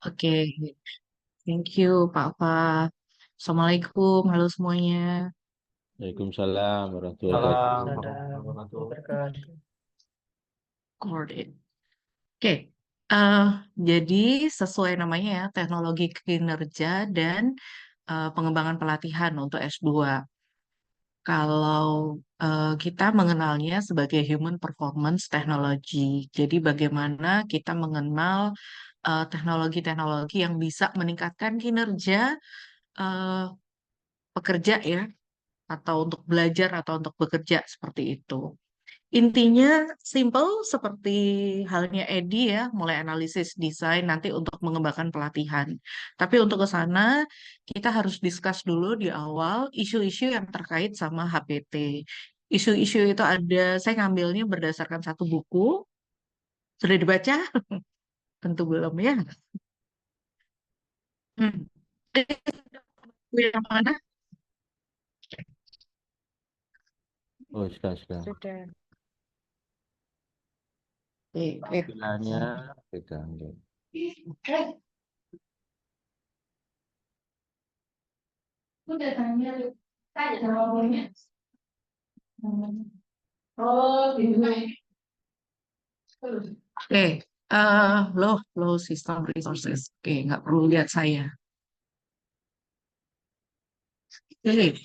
Oke, thank you Pak Fa. Assalamualaikum, halo semuanya. Waalaikumsalam warahmatullahi Salam wabarakatuh. warahmatullahi wabarakatuh. Recorded. Oke, eh, jadi sesuai namanya ya, teknologi kinerja dan pengembangan pelatihan untuk S2. Kalau kita mengenalnya sebagai Human Performance Technology, jadi bagaimana kita mengenal teknologi-teknologi yang bisa meningkatkan kinerja eh, pekerja ya, atau untuk belajar atau untuk bekerja seperti itu. Intinya simple seperti halnya Edi ya, mulai analisis desain nanti untuk mengembangkan pelatihan. Tapi untuk ke sana kita harus discuss dulu di awal isu-isu yang terkait sama HPT. Isu-isu itu ada, saya ngambilnya berdasarkan satu buku. Sudah dibaca? Tentu belum ya. Hmm. Buku yang mana? Oh, sudah. Sudah. Tampilannya beda. Udah tanya, tanya sama orangnya. Oh, gitu. Oke, low system resources. Oke, nggak perlu lihat saya. Oke,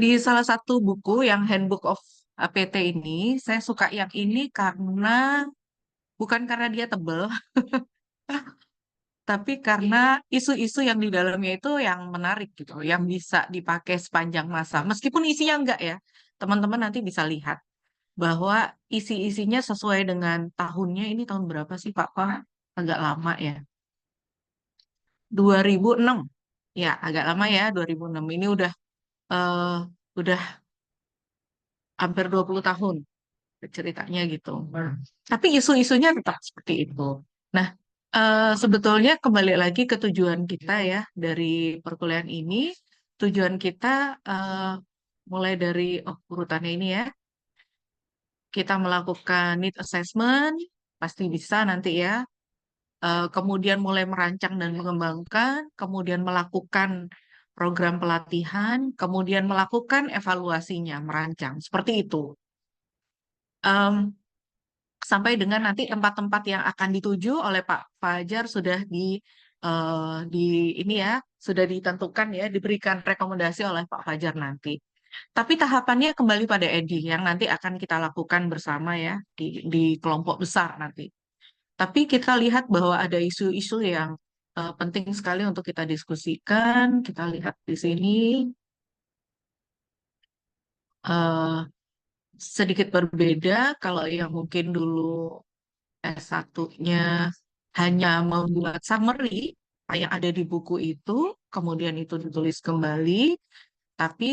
di salah satu buku yang Handbook of APT ini, saya suka yang ini karena bukan karena dia tebel, tapi karena isu-isu yang di dalamnya itu yang menarik gitu, yang bisa dipakai sepanjang masa. Meskipun isinya enggak ya, teman-teman nanti bisa lihat bahwa isi-isinya sesuai dengan tahunnya. Ini tahun berapa sih Pak? Pak, agak lama ya. 2006. Ya, agak lama ya 2006. Ini eh, udah hampir 20 tahun ceritanya gitu. Tapi isu-isunya tetap seperti itu. Nah, sebetulnya kembali lagi ke tujuan kita ya dari perkuliahan ini. Tujuan kita mulai dari urutannya ini ya. Kita melakukan need assessment, pasti bisa nanti ya. Kemudian mulai merancang dan mengembangkan, kemudian melakukan program pelatihan, kemudian melakukan evaluasinya, merancang. Seperti itu. Em, Sampai dengan nanti tempat-tempat yang akan dituju oleh Pak Fajar sudah di ini ya, sudah ditentukan ya, diberikan rekomendasi oleh Pak Fajar nanti. Tapi tahapannya kembali pada Edi yang nanti akan kita lakukan bersama ya di kelompok besar nanti. Tapi kita lihat bahwa ada isu-isu yang penting sekali untuk kita diskusikan. Kita lihat di sini eh, sedikit berbeda kalau yang mungkin dulu S1-nya hanya membuat summary yang ada di buku itu, kemudian itu ditulis kembali, tapi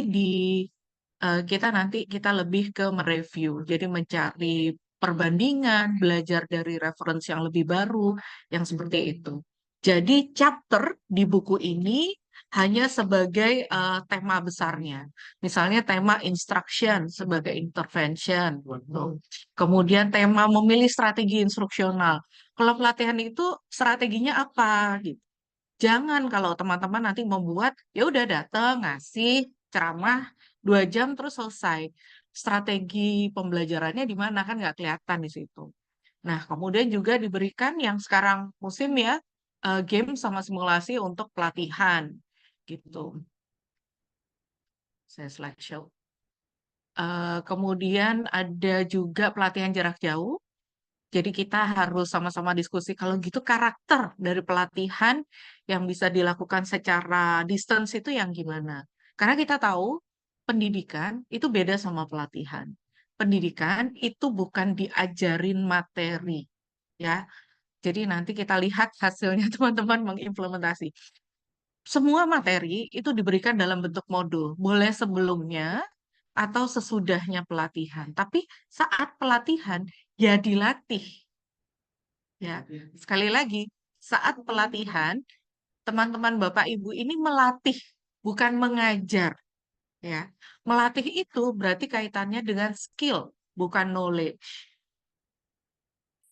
kita nanti kita lebih ke mereview, jadi mencari perbandingan, belajar dari referensi yang lebih baru, yang seperti itu. Jadi chapter di buku ini hanya sebagai tema besarnya. Misalnya tema instruction sebagai intervention, gitu. Kemudian tema memilih strategi instruksional. Kalau pelatihan itu strateginya apa gitu. Jangan kalau teman-teman nanti membuat, ya udah datang, ngasih ceramah 2 jam terus selesai. Strategi pembelajarannya di mana kan nggak kelihatan di situ. Nah, kemudian juga diberikan yang sekarang musim ya, game sama simulasi untuk pelatihan gitu. Saya slideshow. Kemudian ada juga pelatihan jarak jauh. Jadi kita harus sama-sama diskusi kalau gitu karakter dari pelatihan yang bisa dilakukan secara distance itu yang gimana. Karena kita tahu pendidikan itu beda sama pelatihan. Pendidikan itu bukan diajarin materi, ya. Jadi nanti kita lihat hasilnya teman-teman mengimplementasi. Semua materi itu diberikan dalam bentuk modul, boleh sebelumnya atau sesudahnya pelatihan. Tapi saat pelatihan ya dilatih. Ya, sekali lagi, saat pelatihan, teman-teman Bapak Ibu ini melatih, bukan mengajar, ya. Melatih itu berarti kaitannya dengan skill, bukan knowledge.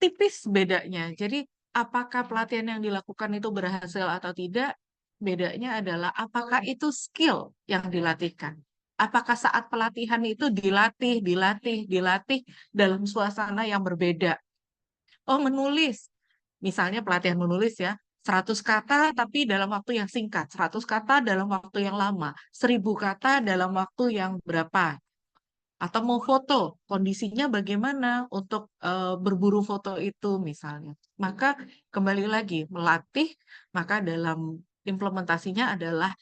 Tipis bedanya. Jadi apakah pelatihan yang dilakukan itu berhasil atau tidak, bedanya adalah apakah itu skill yang dilatihkan. Apakah saat pelatihan itu dilatih dalam suasana yang berbeda. Oh, menulis. Misalnya pelatihan menulis ya, 100 kata tapi dalam waktu yang singkat, 100 kata dalam waktu yang lama, 1000 kata dalam waktu yang berapa. Atau mau foto, kondisinya bagaimana untuk berburu foto itu misalnya. Maka kembali lagi, melatih, maka dalam implementasinya adalah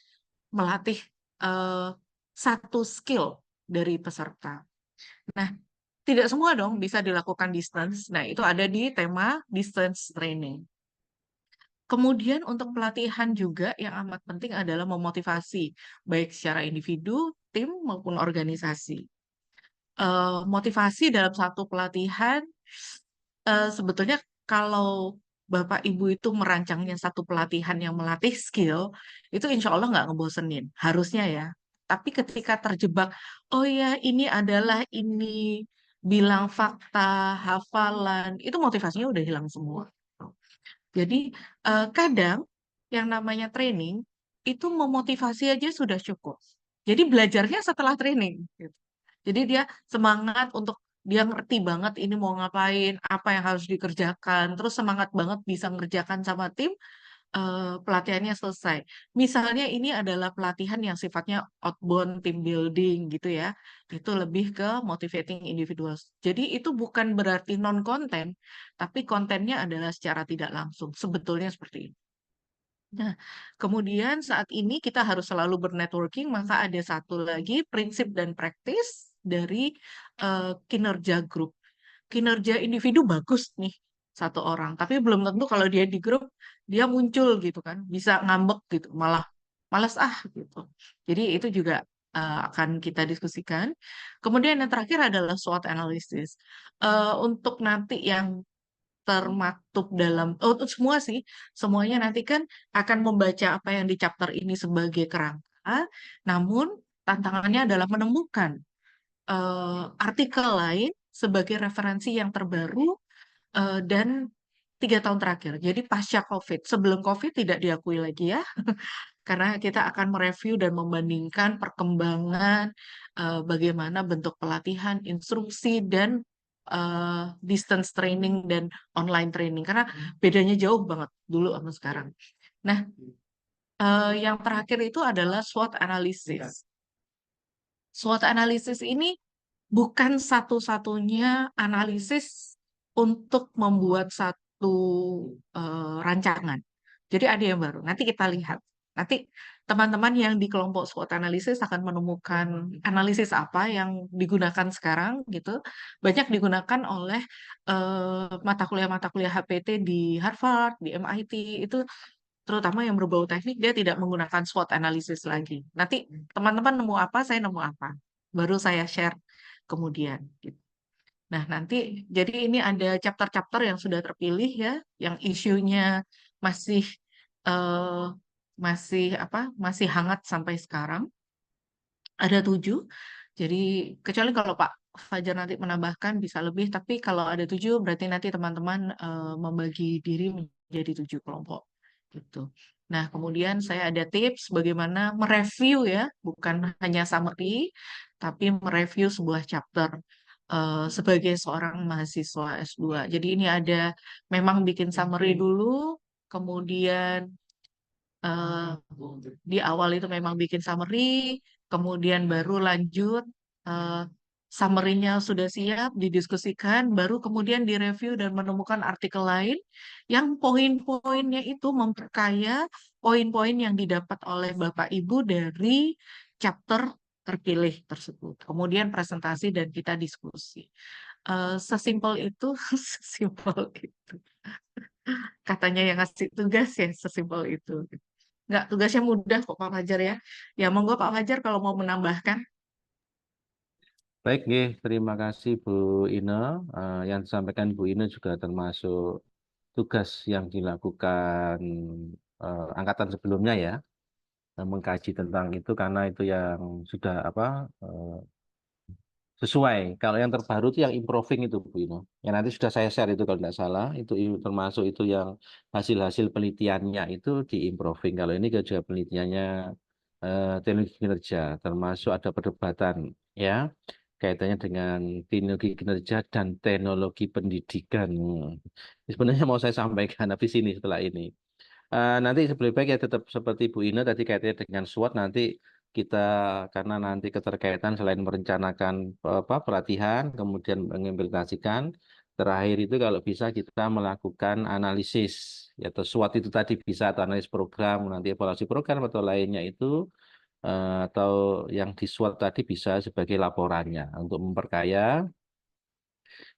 melatih eh, satu skill dari peserta. Nah, tidak semua dong bisa dilakukan distance. Nah, itu ada di tema distance training. Kemudian untuk pelatihan juga yang amat penting adalah memotivasi, baik secara individu, tim, maupun organisasi. Motivasi dalam satu pelatihan, sebetulnya kalau Bapak Ibu itu merancangnya satu pelatihan yang melatih skill, itu insya Allah nggak ngebosenin, harusnya ya. Tapi ketika terjebak, oh ya ini adalah ini, bilang fakta, hafalan, itu motivasinya udah hilang semua. Jadi kadang yang namanya training itu memotivasi aja sudah cukup. Jadi belajarnya setelah training, gitu. Jadi dia semangat untuk dia ngerti banget ini mau ngapain, apa yang harus dikerjakan, terus semangat banget bisa ngerjakan sama tim, pelatihannya selesai. Misalnya ini adalah pelatihan yang sifatnya outbound team building gitu ya, itu lebih ke motivating individuals. Jadi itu bukan berarti non konten, tapi kontennya adalah secara tidak langsung. Sebetulnya seperti itu. Nah, kemudian saat ini kita harus selalu bernetworking, maka ada satu lagi prinsip dan praktis dari kinerja grup. Kinerja individu bagus nih satu orang, tapi belum tentu kalau dia di grup dia muncul gitu kan, bisa ngambek gitu, malah malas gitu. Jadi itu juga akan kita diskusikan. Kemudian yang terakhir adalah SWOT analysis. Untuk nanti yang termaktub dalam untuk semua sih, semuanya nanti kan akan membaca apa yang di chapter ini sebagai kerangka, namun tantangannya adalah menemukan artikel lain sebagai referensi yang terbaru dan 3 tahun terakhir. Jadi pasca COVID, sebelum COVID tidak diakui lagi ya, karena kita akan mereview dan membandingkan perkembangan bagaimana bentuk pelatihan, instruksi, dan distance training dan online training. Karena bedanya jauh banget dulu sama sekarang. Nah, yang terakhir itu adalah SWOT analysis. SWOT analysis ini bukan satu-satunya analisis untuk membuat satu rancangan. Jadi ada yang baru. Nanti kita lihat. Nanti teman-teman yang di kelompok SWOT analisis akan menemukan analisis apa yang digunakan sekarang gitu. Banyak digunakan oleh mata kuliah-mata kuliah HPT di Harvard, di MIT itu terutama yang berbau teknik dia tidak menggunakan SWOT analisis lagi. Nanti teman-teman nemu apa, saya nemu apa. Baru saya share kemudian gitu. Nah, nanti jadi ini ada chapter-chapter yang sudah terpilih ya, yang isunya masih eh, masih apa? Masih hangat sampai sekarang. Ada 7. Jadi kecuali kalau Pak Fajar nanti menambahkan bisa lebih, tapi kalau ada 7 berarti nanti teman-teman membagi diri menjadi 7 kelompok gitu. Nah, kemudian saya ada tips bagaimana mereview ya, bukan hanya summary, tapi mereview sebuah chapter sebagai seorang mahasiswa S2. Jadi ini ada memang bikin summary dulu, kemudian eh, di awal itu memang bikin summary, kemudian baru lanjut eh, summary-nya sudah siap, didiskusikan, baru kemudian direview dan menemukan artikel lain yang poin-poinnya itu memperkaya poin-poin yang didapat oleh Bapak Ibu dari chapter terpilih tersebut. Kemudian presentasi dan kita diskusi. Sesimpel itu, sesimpel itu. Katanya yang ngasih tugas ya, sesimpel itu. Nggak, tugasnya mudah kok Pak Fajar ya. Ya monggo Pak Fajar kalau mau menambahkan. Baik, nggih. Terima kasih Bu Ine. Yang disampaikan Bu Ine juga termasuk tugas yang dilakukan angkatan sebelumnya ya, mengkaji tentang itu karena itu yang sudah apa sesuai. Kalau yang terbaru itu yang improving itu Bu Ino. Yang nanti sudah saya share itu kalau tidak salah, itu termasuk itu yang hasil-hasil penelitiannya itu di improving. Kalau ini juga penelitiannya teknologi kinerja, termasuk ada perdebatan ya kaitannya dengan teknologi kinerja dan teknologi pendidikan. Sebenarnya mau saya sampaikan habis ini setelah ini. Nanti lebih baik ya tetap seperti Bu Ina tadi kaitannya dengan SWOT nanti kita karena nanti keterkaitan selain merencanakan apa pelatihan kemudian mengimplementasikan terakhir itu kalau bisa kita melakukan analisis ya atau SWOT itu tadi bisa atau analisis program nanti evaluasi program atau lainnya itu atau yang di SWOT tadi bisa sebagai laporannya untuk memperkaya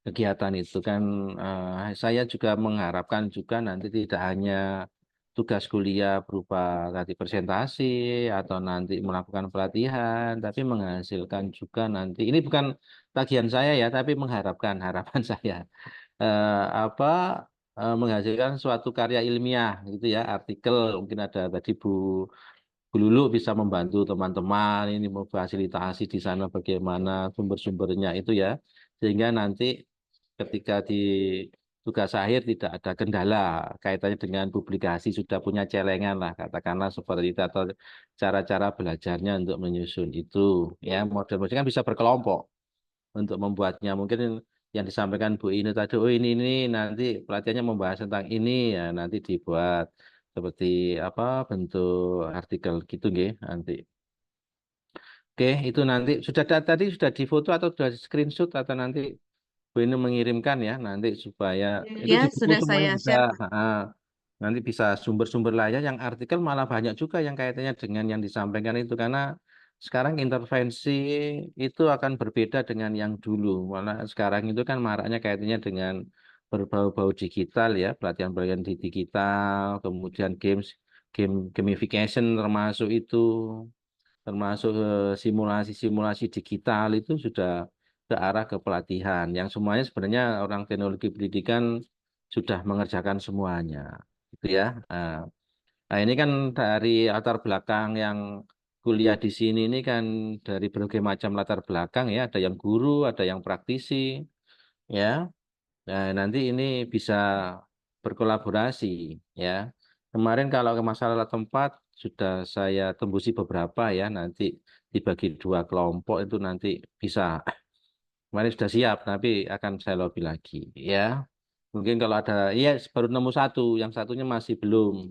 kegiatan itu kan saya juga mengharapkan juga nanti tidak hanya tugas kuliah berupa tadi presentasi atau nanti melakukan pelatihan, tapi menghasilkan juga nanti ini bukan tagihan saya ya, tapi mengharapkan harapan saya apa menghasilkan suatu karya ilmiah gitu ya, artikel mungkin ada tadi Bu Lulu bisa membantu teman-teman ini memfasilitasi di sana bagaimana sumber-sumbernya itu ya, sehingga nanti ketika di tugas akhir tidak ada kendala kaitannya dengan publikasi sudah punya celengan lah katakanlah seperti itu atau cara-cara belajarnya untuk menyusun itu ya model-model kan bisa berkelompok untuk membuatnya mungkin yang disampaikan Bu Ine tadi oh ini nanti pelatihannya membahas tentang ini ya nanti dibuat seperti apa bentuk artikel gitu nggih nanti oke itu nanti sudah tadi sudah difoto atau sudah di screenshot atau nanti Bu ini mengirimkan ya nanti supaya itu Ya, di buku sudah semuanya saya bisa share, Pak. nanti bisa sumber-sumber lainnya yang artikel malah banyak juga yang kaitannya dengan yang disampaikan itu karena sekarang intervensi itu akan berbeda dengan yang dulu malah sekarang itu kan maraknya kaitannya dengan berbau-bau digital ya pelatihan-pelatihan di digital kemudian gamification termasuk itu termasuk simulasi-simulasi digital itu sudah ke arah ke pelatihan yang semuanya sebenarnya orang teknologi pendidikan sudah mengerjakan semuanya gitu ya. Nah, ini kan dari latar belakang yang kuliah di sini ini kan dari berbagai macam latar belakang ya, ada yang guru, ada yang praktisi ya. Nah, nanti ini bisa berkolaborasi ya. Kemarin kalau ke masalah tempat sudah saya tembusi beberapa ya, nanti dibagi dua kelompok itu nanti bisa. Kemarin sudah siap, tapi akan saya lobby lagi ya. Mungkin kalau ada, iya baru nemu satu, yang satunya masih belum,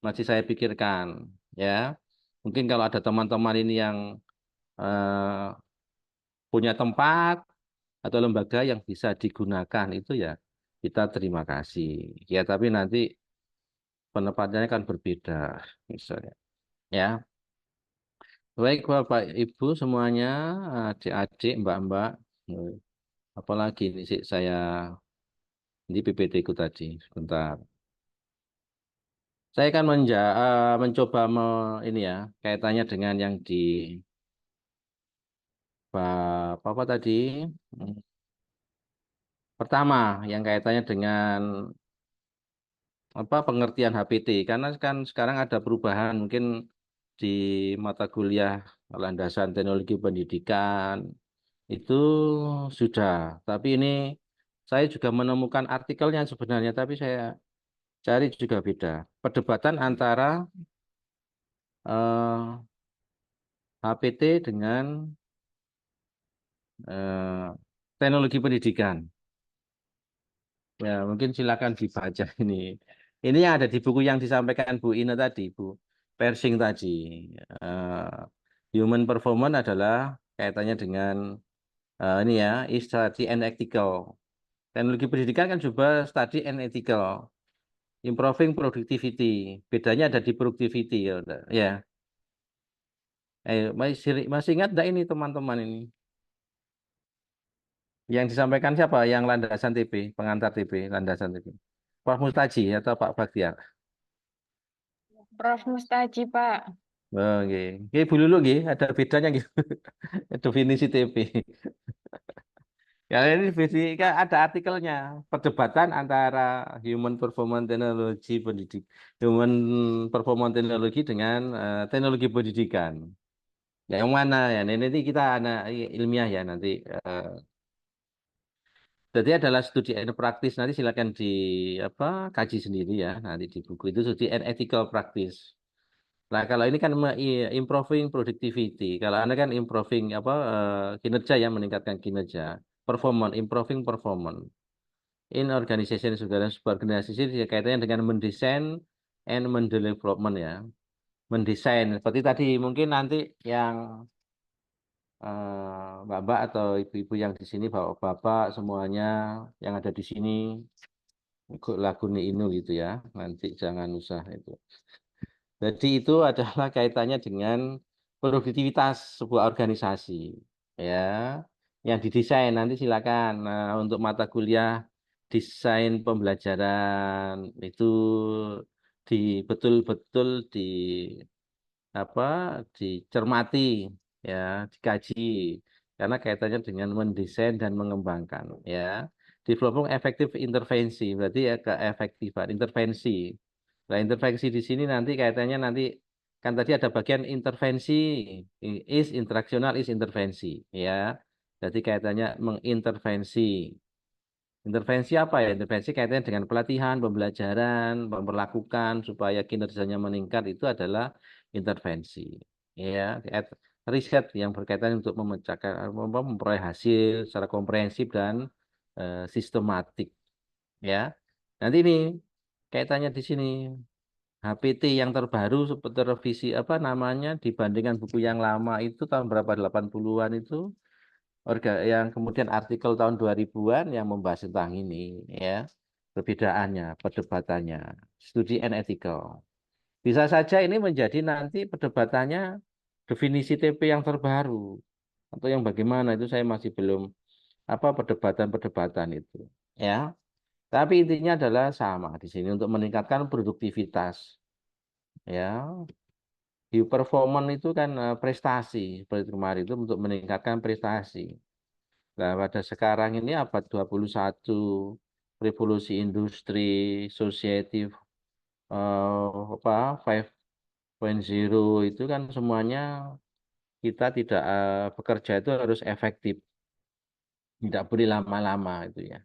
masih saya pikirkan ya. Mungkin kalau ada teman-teman ini yang eh, punya tempat atau lembaga yang bisa digunakan itu ya kita terima kasih. Ya tapi nanti penempatannya kan berbeda misalnya. Ya, baik Bapak Ibu semuanya, adik-adik, Mbak-mbak, eh, apalagi ini sih saya di PPT ku tadi sebentar. Saya kan mencoba ini ya kaitannya dengan yang di apa tadi Hmm, pertama yang kaitannya dengan apa pengertian HPT karena kan sekarang ada perubahan mungkin di mata kuliah landasan teknologi pendidikan itu sudah tapi ini saya juga menemukan artikelnya sebenarnya tapi saya cari juga beda perdebatan antara HPT dengan eh, teknologi pendidikan ya mungkin silakan dibaca ini yang ada di buku yang disampaikan Bu Ina tadi Bu Persing tadi human performance adalah kaitannya dengan ini ya study and ethical teknologi pendidikan kan juga study and ethical improving productivity bedanya ada di productivity ya ya masih ingat enggak ini teman-teman ini yang disampaikan siapa yang landasan TP pengantar TP landasan TP Prof Mustaji atau Pak Baktiar. Prof. Mustaji, Pak. Oh, oke. Oke, Bu Lulu nggih, ada bedanya gitu. Definisi TP. Ya ini fisika ada artikelnya. Perdebatan antara human performance technology pendidik, human performance technology dengan teknologi pendidikan. Yang mana ya? Nanti kita anak ilmiah ya nanti. Jadi adalah studi and practice nanti silakan di apa kaji sendiri ya nanti di buku itu studi and ethical practice. Nah kalau ini kan improving productivity. Kalau Anda kan improving apa kinerja ya meningkatkan kinerja, performance, improving performance in organization juga dan sebuah organisasi kaitannya dengan mendesain and mendevelopment ya. Mendesain seperti tadi mungkin nanti yang Mbak-mbak atau ibu-ibu yang di sini, bapak-bapak semuanya yang ada di sini ikut lagu Inu gitu ya. Nanti jangan usah itu. Jadi itu adalah kaitannya dengan produktivitas sebuah organisasi ya. Yang didesain nanti silakan. Nah, untuk mata kuliah desain pembelajaran itu di betul-betul di apa dicermati ya dikaji karena kaitannya dengan mendesain dan mengembangkan ya developing efektif intervensi berarti ya keefektifan intervensi. Nah intervensi di sini nanti kaitannya nanti kan tadi ada bagian intervensi is interaksional is intervensi ya jadi kaitannya mengintervensi. Intervensi apa ya? Intervensi kaitannya dengan pelatihan, pembelajaran, memperlakukan supaya kinerjanya meningkat itu adalah intervensi. Ya, riset yang berkaitan untuk memecahkan, memperoleh hasil secara komprehensif dan sistematik. Ya, nanti ini kaitannya di sini HPT yang terbaru seperti revisi apa namanya dibandingkan buku yang lama itu tahun berapa 80-an itu yang kemudian artikel tahun 2000-an yang membahas tentang ini ya perbedaannya perdebatannya studi and ethical bisa saja ini menjadi nanti perdebatannya definisi TP yang terbaru atau yang bagaimana itu saya masih belum apa perdebatan-perdebatan itu ya tapi intinya adalah sama di sini untuk meningkatkan produktivitas ya di performance itu kan prestasi seperti kemarin itu untuk meningkatkan prestasi. Nah, pada sekarang ini abad 21, revolusi industri, society apa 5.0 itu kan semuanya kita tidak bekerja itu harus efektif, tidak boleh lama-lama itu ya.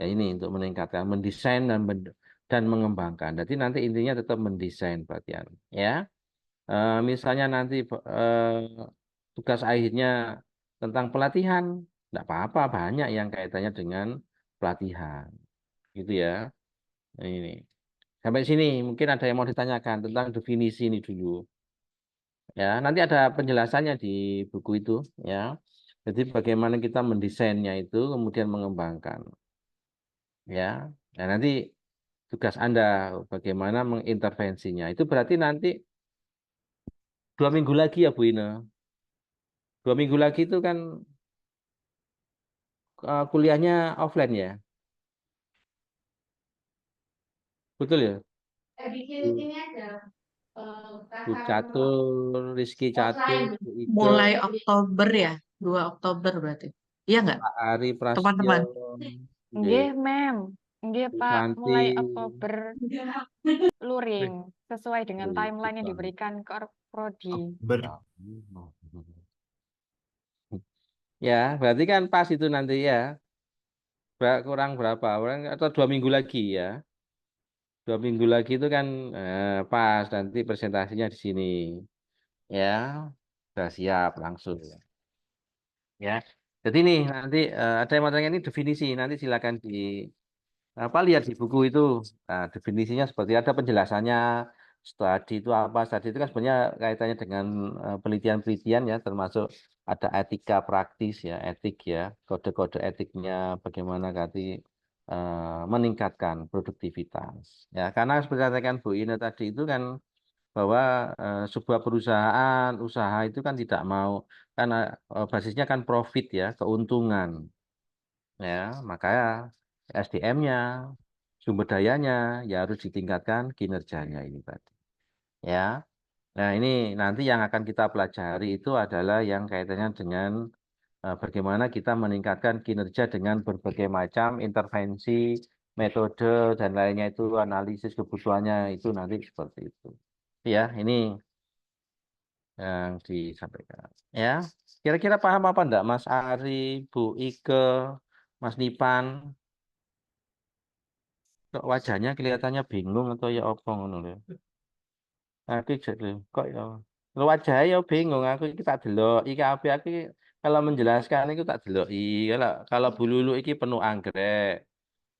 Ya ini untuk meningkatkan, mendesain dan mengembangkan. Jadi nanti intinya tetap mendesain perhatian, ya. Misalnya nanti tugas akhirnya tentang pelatihan, tidak apa-apa banyak yang kaitannya dengan pelatihan, gitu ya. Nah, ini sampai sini mungkin ada yang mau ditanyakan tentang definisi ini dulu, ya. Nanti ada penjelasannya di buku itu, ya. Jadi bagaimana kita mendesainnya itu kemudian mengembangkan, ya. Nah nanti tugas Anda bagaimana mengintervensinya. Itu berarti nanti 2 minggu lagi ya Bu Ina. 2 minggu lagi itu kan kuliahnya offline ya, betul ya? Bu, Bu Catur, Rizky Catur, Bu Ike, Mulai Oktober ya, 2 Oktober berarti. Iya nggak, Pak Ari Prasetyo, teman-teman? Nggih, nggih, Mem. Nggih, Bu Pak. Santi, Mulai Oktober luring sesuai dengan oh iya, timeline yang diberikan ke Prodi. ya, berarti kan pas itu nanti ya, kurang berapa, atau 2 minggu lagi ya, 2 minggu lagi itu kan pas nanti presentasinya di sini, ya, sudah siap langsung. Ya. Jadi nih nanti ada yang mau tanya ini definisi nanti silakan di apa lihat di buku itu. Nah, definisinya seperti ada penjelasannya. Studi itu apa? Studi itu kan sebenarnya kaitannya dengan penelitian-penelitian ya, termasuk ada etika praktis ya, etik ya, kode-kode etiknya bagaimana nanti meningkatkan produktivitas. Ya, karena seperti katakan Bu Ina tadi itu kan bahwa sebuah perusahaan usaha itu kan tidak mau karena basisnya kan profit ya keuntungan ya maka SDM-nya sumber dayanya ya harus ditingkatkan kinerjanya ini tadi ya nah ini nanti yang akan kita pelajari itu adalah yang kaitannya dengan bagaimana kita meningkatkan kinerja dengan berbagai macam intervensi metode dan lainnya itu analisis kebutuhannya itu nanti seperti itu ya ini yang disampaikan. Ya, kira-kira paham apa enggak Mas Ari, Bu Ike, Mas Nipan? Kok wajahnya kelihatannya bingung atau ya apa ngono lho. Aku jadi kok ya. Lu wajahnya ya bingung aku iki tak delok. Iki apa aku kalau menjelaskan itu tak delok. Kalau Bu Lulu iki penuh anggrek.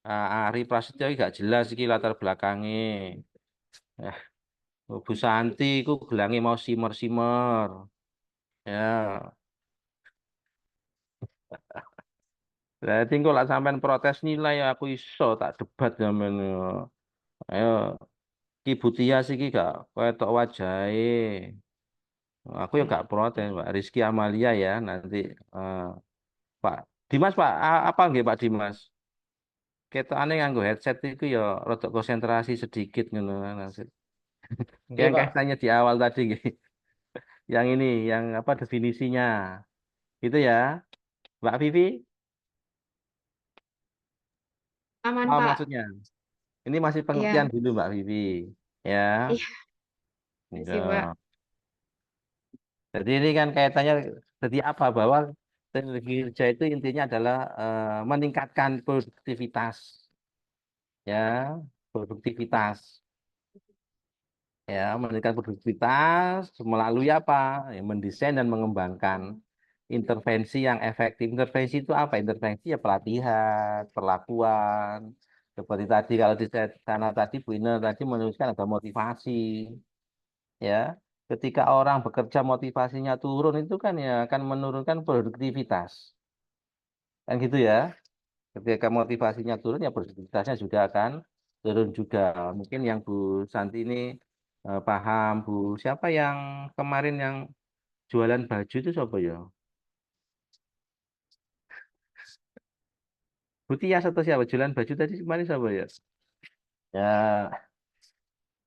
Ari Prasetyo iki gak jelas iki latar belakangnya. Eh, Bu Santi iku gelange mau simer-simer. Ya, berarti kok lah sampean protes nilai aku iso tak debat sampean. Ayo, Ki Butias iki gak ketok wajahe. Aku ya gak protes, Pak. Rizky Amalia ya nanti eh, Pak Dimas Pak apa nggih Pak Dimas? Ketokane nganggo headset itu ya rada konsentrasi sedikit ngono. Nggih, Yang Pak. kaitannya di awal tadi nggih. Yang ini yang apa definisinya. Itu ya, Mbak Vivi. Aman, Oh, Pak. maksudnya. Ini masih pengertian Iya, dulu Mbak Vivi. Ya. iya, makasih, Pak. Ya. Jadi ini kan kaitannya jadi apa bahwa teknologi kerja itu intinya adalah meningkatkan produktivitas ya, produktivitas ya, meningkatkan produktivitas melalui apa? Ya, mendesain dan mengembangkan intervensi yang efektif. Intervensi itu apa? Intervensi ya pelatihan, perlakuan. Seperti tadi kalau di sana tadi Bu Ina tadi menuliskan ada motivasi ya. Ketika orang bekerja motivasinya turun itu kan ya akan menurunkan produktivitas. Kan gitu ya. Ketika motivasinya turun ya produktivitasnya juga akan turun juga. Mungkin yang Bu Santi ini paham Bu. Siapa yang kemarin yang jualan baju itu siapa ya? Bu Tias atau siapa? Jualan baju tadi kemarin siapa ya? Ya,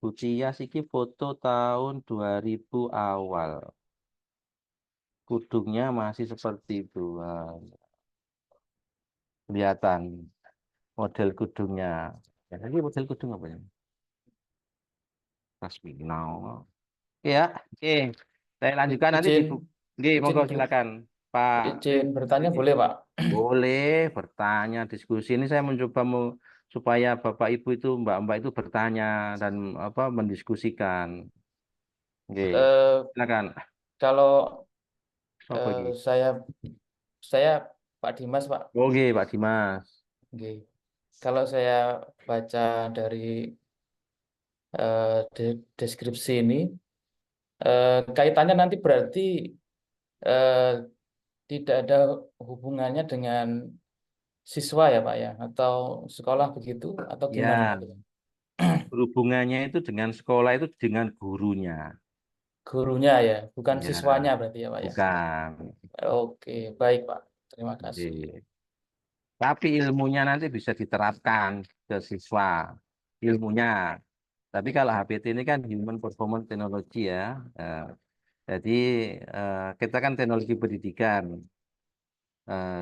Bu Tias iki foto tahun 2000 awal. Kudungnya masih seperti itu. Kelihatan model kudungnya. Ya, ini model kudung apa ya? Pasminau. Ya, oke. Saya lanjutkan nanti di Izin, Oke, izin, monggo silakan, Pak. izin bertanya boleh, Pak? Boleh bertanya, diskusi. Ini saya mencoba supaya Bapak Ibu itu, Mbak-mbak itu bertanya dan apa mendiskusikan. Oke, Eh, silakan. kalau Apa lagi? saya Pak Dimas, Pak. Oke, Pak Dimas. Oke. Kalau saya baca dari deskripsi ini, kaitannya nanti berarti eh, tidak ada hubungannya dengan siswa ya, Pak ya, atau sekolah begitu, atau gimana Ya, nanti? berhubungannya itu dengan sekolah itu dengan gurunya. Gurunya ya, bukan Ya, siswanya berarti ya, Pak ya. bukan. Oke, baik, Pak. Terima kasih. Oke. Tapi ilmunya nanti bisa diterapkan ke siswa. Ilmunya. Tapi kalau HPT ini kan Human Performance Technology ya. Eh, jadi kita kan teknologi pendidikan.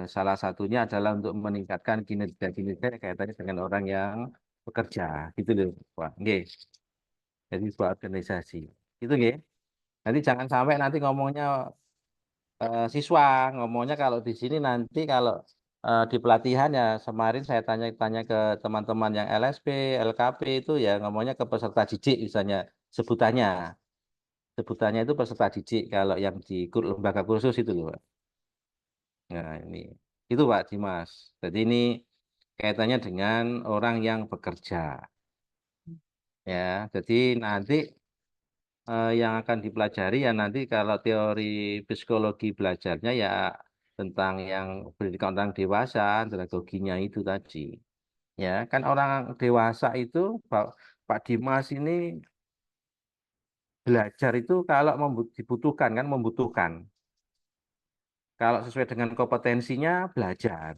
Salah satunya adalah untuk meningkatkan kinerja-kinerja kaitannya dengan orang yang bekerja. Gitu loh, Pak. Nggih. Jadi sebuah organisasi. Itu nggih. Nanti jangan sampai nanti ngomongnya siswa ngomongnya kalau di sini nanti kalau di pelatihan ya kemarin saya tanya-tanya ke teman-teman yang LSP, LKP itu ya ngomongnya ke peserta didik misalnya sebutannya. Sebutannya itu peserta didik kalau yang di lembaga kursus itu loh, Pak. Nah, ini. Itu Pak Dimas. Jadi ini kaitannya dengan orang yang bekerja ya. Jadi nanti yang akan dipelajari ya nanti kalau teori psikologi belajarnya ya tentang yang pendidikan orang dewasa, andragoginya itu tadi. Ya, kan orang dewasa itu Pak Dimas ini belajar itu kalau dibutuhkan kan membutuhkan. Kalau sesuai dengan kompetensinya belajar.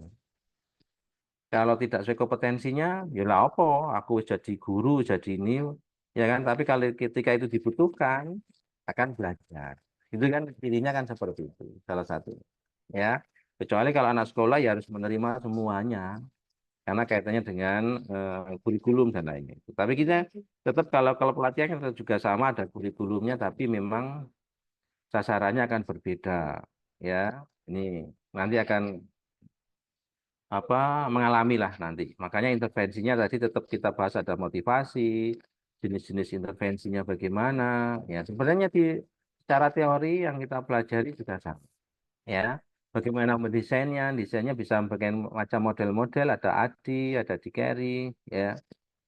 Kalau tidak sesuai kompetensinya, ya lah apa? Aku jadi guru, jadi ini, ya kan? Tapi kalau ketika itu dibutuhkan, akan belajar. Itu kan cirinya kan seperti itu, salah satu. Ya, kecuali kalau anak sekolah ya harus menerima semuanya, karena kaitannya dengan kurikulum dan lainnya. Tapi kita tetap kalau pelatihan kita juga sama ada kurikulumnya, tapi memang sasarannya akan berbeda ya. Ini nanti akan mengalami lah nanti. Makanya intervensinya tadi tetap kita bahas ada motivasi, jenis-jenis intervensinya bagaimana. Ya, sebenarnya secara teori yang kita pelajari juga sama. Ya, bagaimana mendesainnya, desainnya bisa bagian macam model-model, ada ADI, ada DCARE, ya.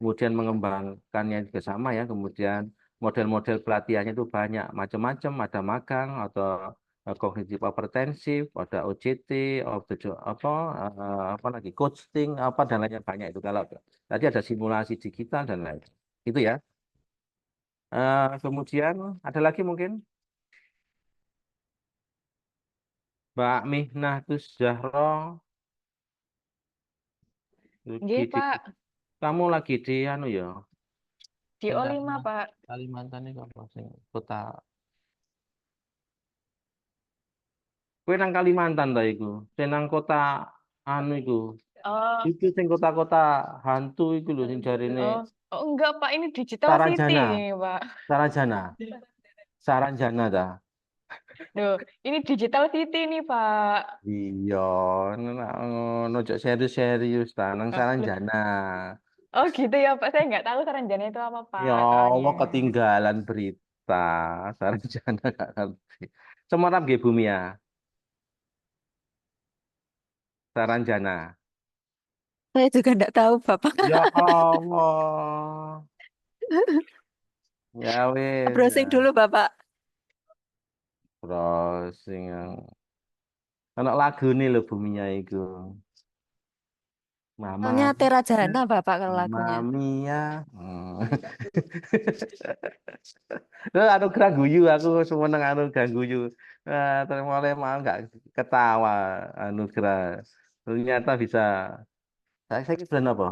Kemudian mengembangkannya juga sama ya. Kemudian model-model pelatihannya itu banyak macam-macam, ada magang atau kognitif overtensif, ada OJT, apa lagi coaching, apa dan lainnya banyak itu. Kalau tadi ada simulasi digital dan lain. Itu ya. Kemudian ada lagi mungkin Mbak Mihnah Gus Zahro, Nggih, Pak. kamu lagi di anu ya, Di O5, Pak. Kalimantan itu apa sih? Kota. Kowe nang Kalimantan ta iku. Sing nang kota anu iku. Oh, Itu sing kota-kota hantu iku lho sing jarine oh, oh enggak, Pak. Ini Digital City, Saranjana. Pak. Saranjana. Saranjana ta. Duh, ini Digital City nih, Pak. Iya, ngono ojo serius-serius ta nang Loh, Saranjana. oh gitu ya, Pak. Saya nggak tahu Saranjana itu apa, Ya Pak, soalnya. Allah ketinggalan berita. Saranjana gak ngerti. Semarang nggih Bumi ya. Saranjana. Saya juga enggak tahu, Bapak. Ya Allah. Ya wis. Browsing dulu, Bapak. Browsing yang anak lagu nih lo Buminya itu. Mama, Soalnya Terajana, Bapak, kalau lagunya. Mamia. Terus anugerah guyu aku seneng anugerah guyu. Terus mulai mau nggak ketawa anugerah. Ternyata bisa. Saya bulan apa?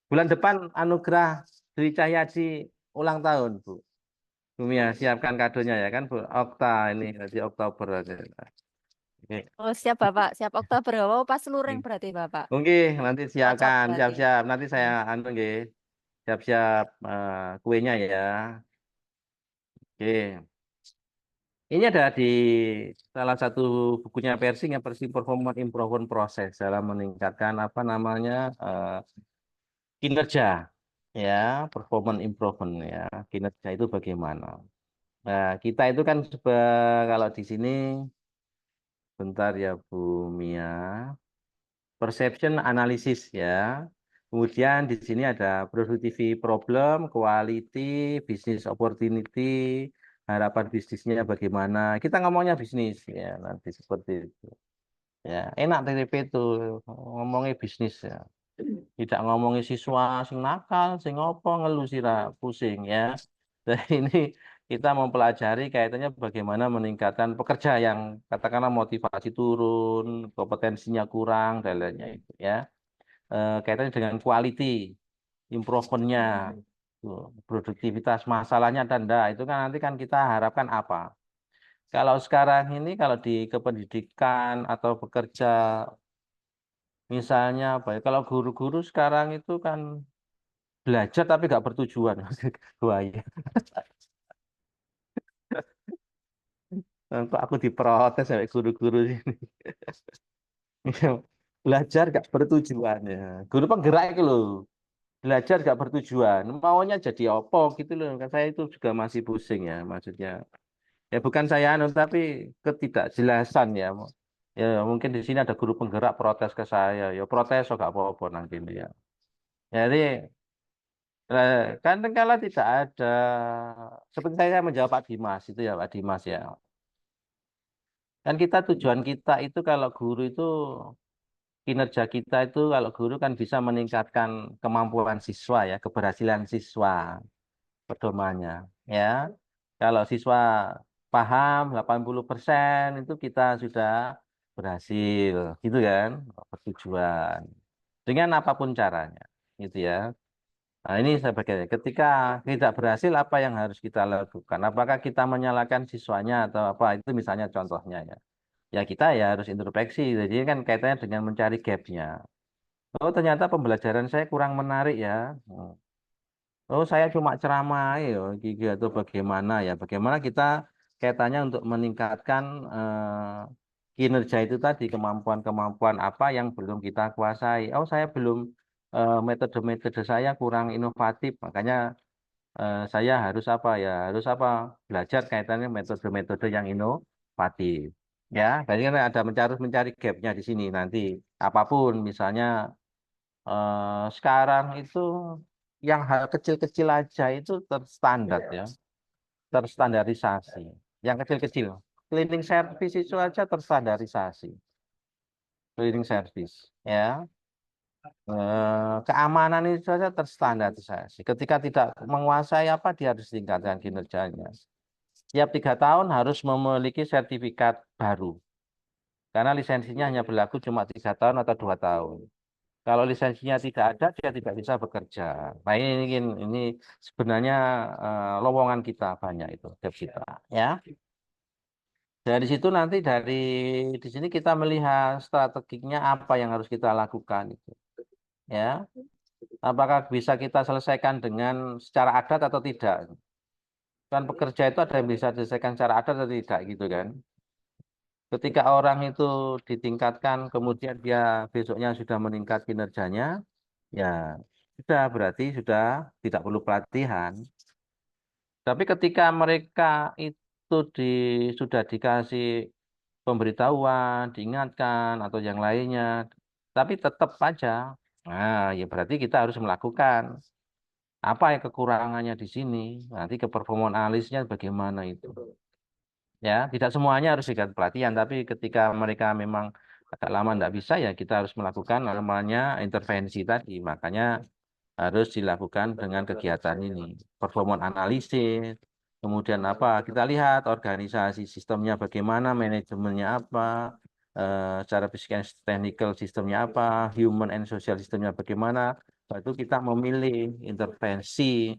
Bulan depan anugerah Dwi Cahyadi ulang tahun, Bu. Bumia siapkan kadonya ya kan, Bu. Okta ini nanti Oktober aja. Oke. Oh, siap, Bapak. Siap Oktober. Oh, pas luring berarti, Bapak. Oke, nanti Cocok siapkan, berarti. siap-siap. Nanti saya anu nggih, siap-siap kuenya ya. Oke. Ini ada di salah satu bukunya Persing yang Persing Performance Improvement Process dalam meningkatkan apa namanya kinerja ya, performance improvement ya, kinerja itu bagaimana. Nah, kita itu kan kalau di sini bentar ya Bu Mia. Perception analysis ya. Kemudian di sini ada productivity problem, quality, business opportunity, harapan bisnisnya bagaimana. Kita ngomongnya bisnis ya nanti seperti itu. Ya, enak TTP itu ngomongnya bisnis ya. Tidak ngomongin siswa sing nakal, sing ngopo ngeluh sira pusing ya. Jadi ini kita mempelajari kaitannya bagaimana meningkatkan pekerja yang katakanlah motivasi turun, kompetensinya kurang dan lainnya itu ya. Kaitannya dengan quality improvement-nya, tuh, produktivitas masalahnya dan enggak itu kan nanti kan kita harapkan apa? Kalau sekarang ini kalau di kependidikan atau bekerja misalnya apa ya? Kalau guru-guru sekarang itu kan belajar tapi nggak bertujuan. Bahaya. Kok aku diprotes sampai guru-guru sini. Belajar nggak bertujuan ya. Guru penggerak itu loh. Belajar nggak bertujuan. Maunya jadi opo gitu loh. Kan saya itu juga masih pusing ya. Maksudnya ya bukan saya anu tapi ketidakjelasan ya. Ya mungkin di sini ada guru penggerak protes ke saya. Ya protes kok nggak apa-apa nanti ini ya. Jadi kan kalau tidak ada seperti saya menjawab Pak Dimas itu ya Pak Dimas ya. Kan kita tujuan kita itu kalau guru itu kinerja kita itu kalau guru kan bisa meningkatkan kemampuan siswa ya, keberhasilan siswa pedomannya ya. Kalau siswa paham 80% itu kita sudah berhasil gitu kan, bertujuan dengan apapun caranya gitu ya. Nah, ini sebagai ketika tidak berhasil apa yang harus kita lakukan? Apakah kita menyalahkan siswanya atau apa? Itu misalnya contohnya ya. Ya kita ya harus introspeksi. Jadi kan kaitannya dengan mencari gapnya. Oh ternyata pembelajaran saya kurang menarik ya. Oh, saya cuma ceramah ya, Gigi atau bagaimana ya? Bagaimana kita kaitannya untuk meningkatkan kinerja itu tadi, kemampuan-kemampuan apa yang belum kita kuasai. Oh, saya belum metode-metode saya kurang inovatif, makanya saya harus apa ya? Harus apa? Belajar kaitannya metode-metode yang inovatif. Ya, jadi kan ada mencari gapnya di sini nanti. Apapun, misalnya sekarang itu yang hal kecil-kecil aja itu terstandar ya, terstandarisasi. Yang kecil-kecil, cleaning service itu aja terstandarisasi, cleaning service ya. Keamanan itu saja terstandarisasi. Ketika tidak menguasai apa, dia harus tingkatkan kinerjanya. Tiap 3 tahun harus memiliki sertifikat baru, karena lisensinya hanya berlaku cuma 3 tahun atau 2 tahun. Kalau lisensinya tidak ada, dia tidak bisa bekerja. Nah ini sebenarnya lowongan kita banyak itu, gap kita, ya. Dari situ nanti di sini kita melihat strateginya apa yang harus kita lakukan itu, ya. Apakah bisa kita selesaikan dengan secara adat atau tidak? Kan pekerja itu ada yang bisa diselesaikan secara adat atau tidak gitu kan? Ketika orang itu ditingkatkan, kemudian dia besoknya sudah meningkat kinerjanya, ya sudah berarti sudah tidak perlu pelatihan. Tapi ketika mereka itu sudah dikasih pemberitahuan, diingatkan atau yang lainnya, tapi tetap aja, nah ya berarti kita harus melakukan apa yang kekurangannya di sini. Nanti ke performance analisnya bagaimana itu. Ya, tidak semuanya harus dikasih pelatihan, tapi ketika mereka memang agak lama tidak bisa, ya kita harus melakukan namanya intervensi tadi. Makanya harus dilakukan dengan kegiatan ini. Performance analisis, kemudian apa? Kita lihat organisasi sistemnya bagaimana, manajemennya apa, secara fisik and technical sistemnya apa, human and social sistemnya bagaimana. Itu kita memilih intervensi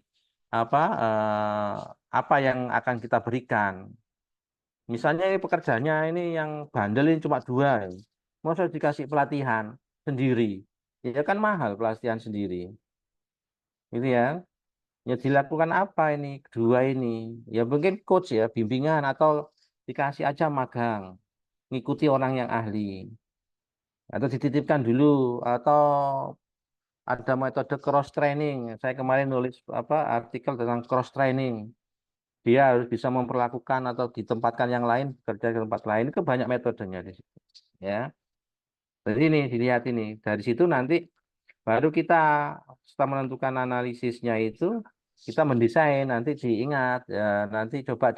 apa apa yang akan kita berikan. Misalnya ini pekerjaannya ini yang bandel ini cuma 2, masa dikasih pelatihan sendiri, ya kan mahal pelatihan sendiri. Gitu ya. Ya dilakukan apa ini? Kedua ini. Ya mungkin coach ya, bimbingan atau dikasih aja magang, ngikuti orang yang ahli. Atau dititipkan dulu atau ada metode cross training. Saya kemarin nulis apa artikel tentang cross training. Dia harus bisa memperlakukan atau ditempatkan yang lain kerja di tempat lain, itu banyak metodenya di situ. Ya. Jadi ini dilihat ini. Dari situ nanti baru kita setelah menentukan analisisnya itu kita mendesain, nanti diingat ya, nanti coba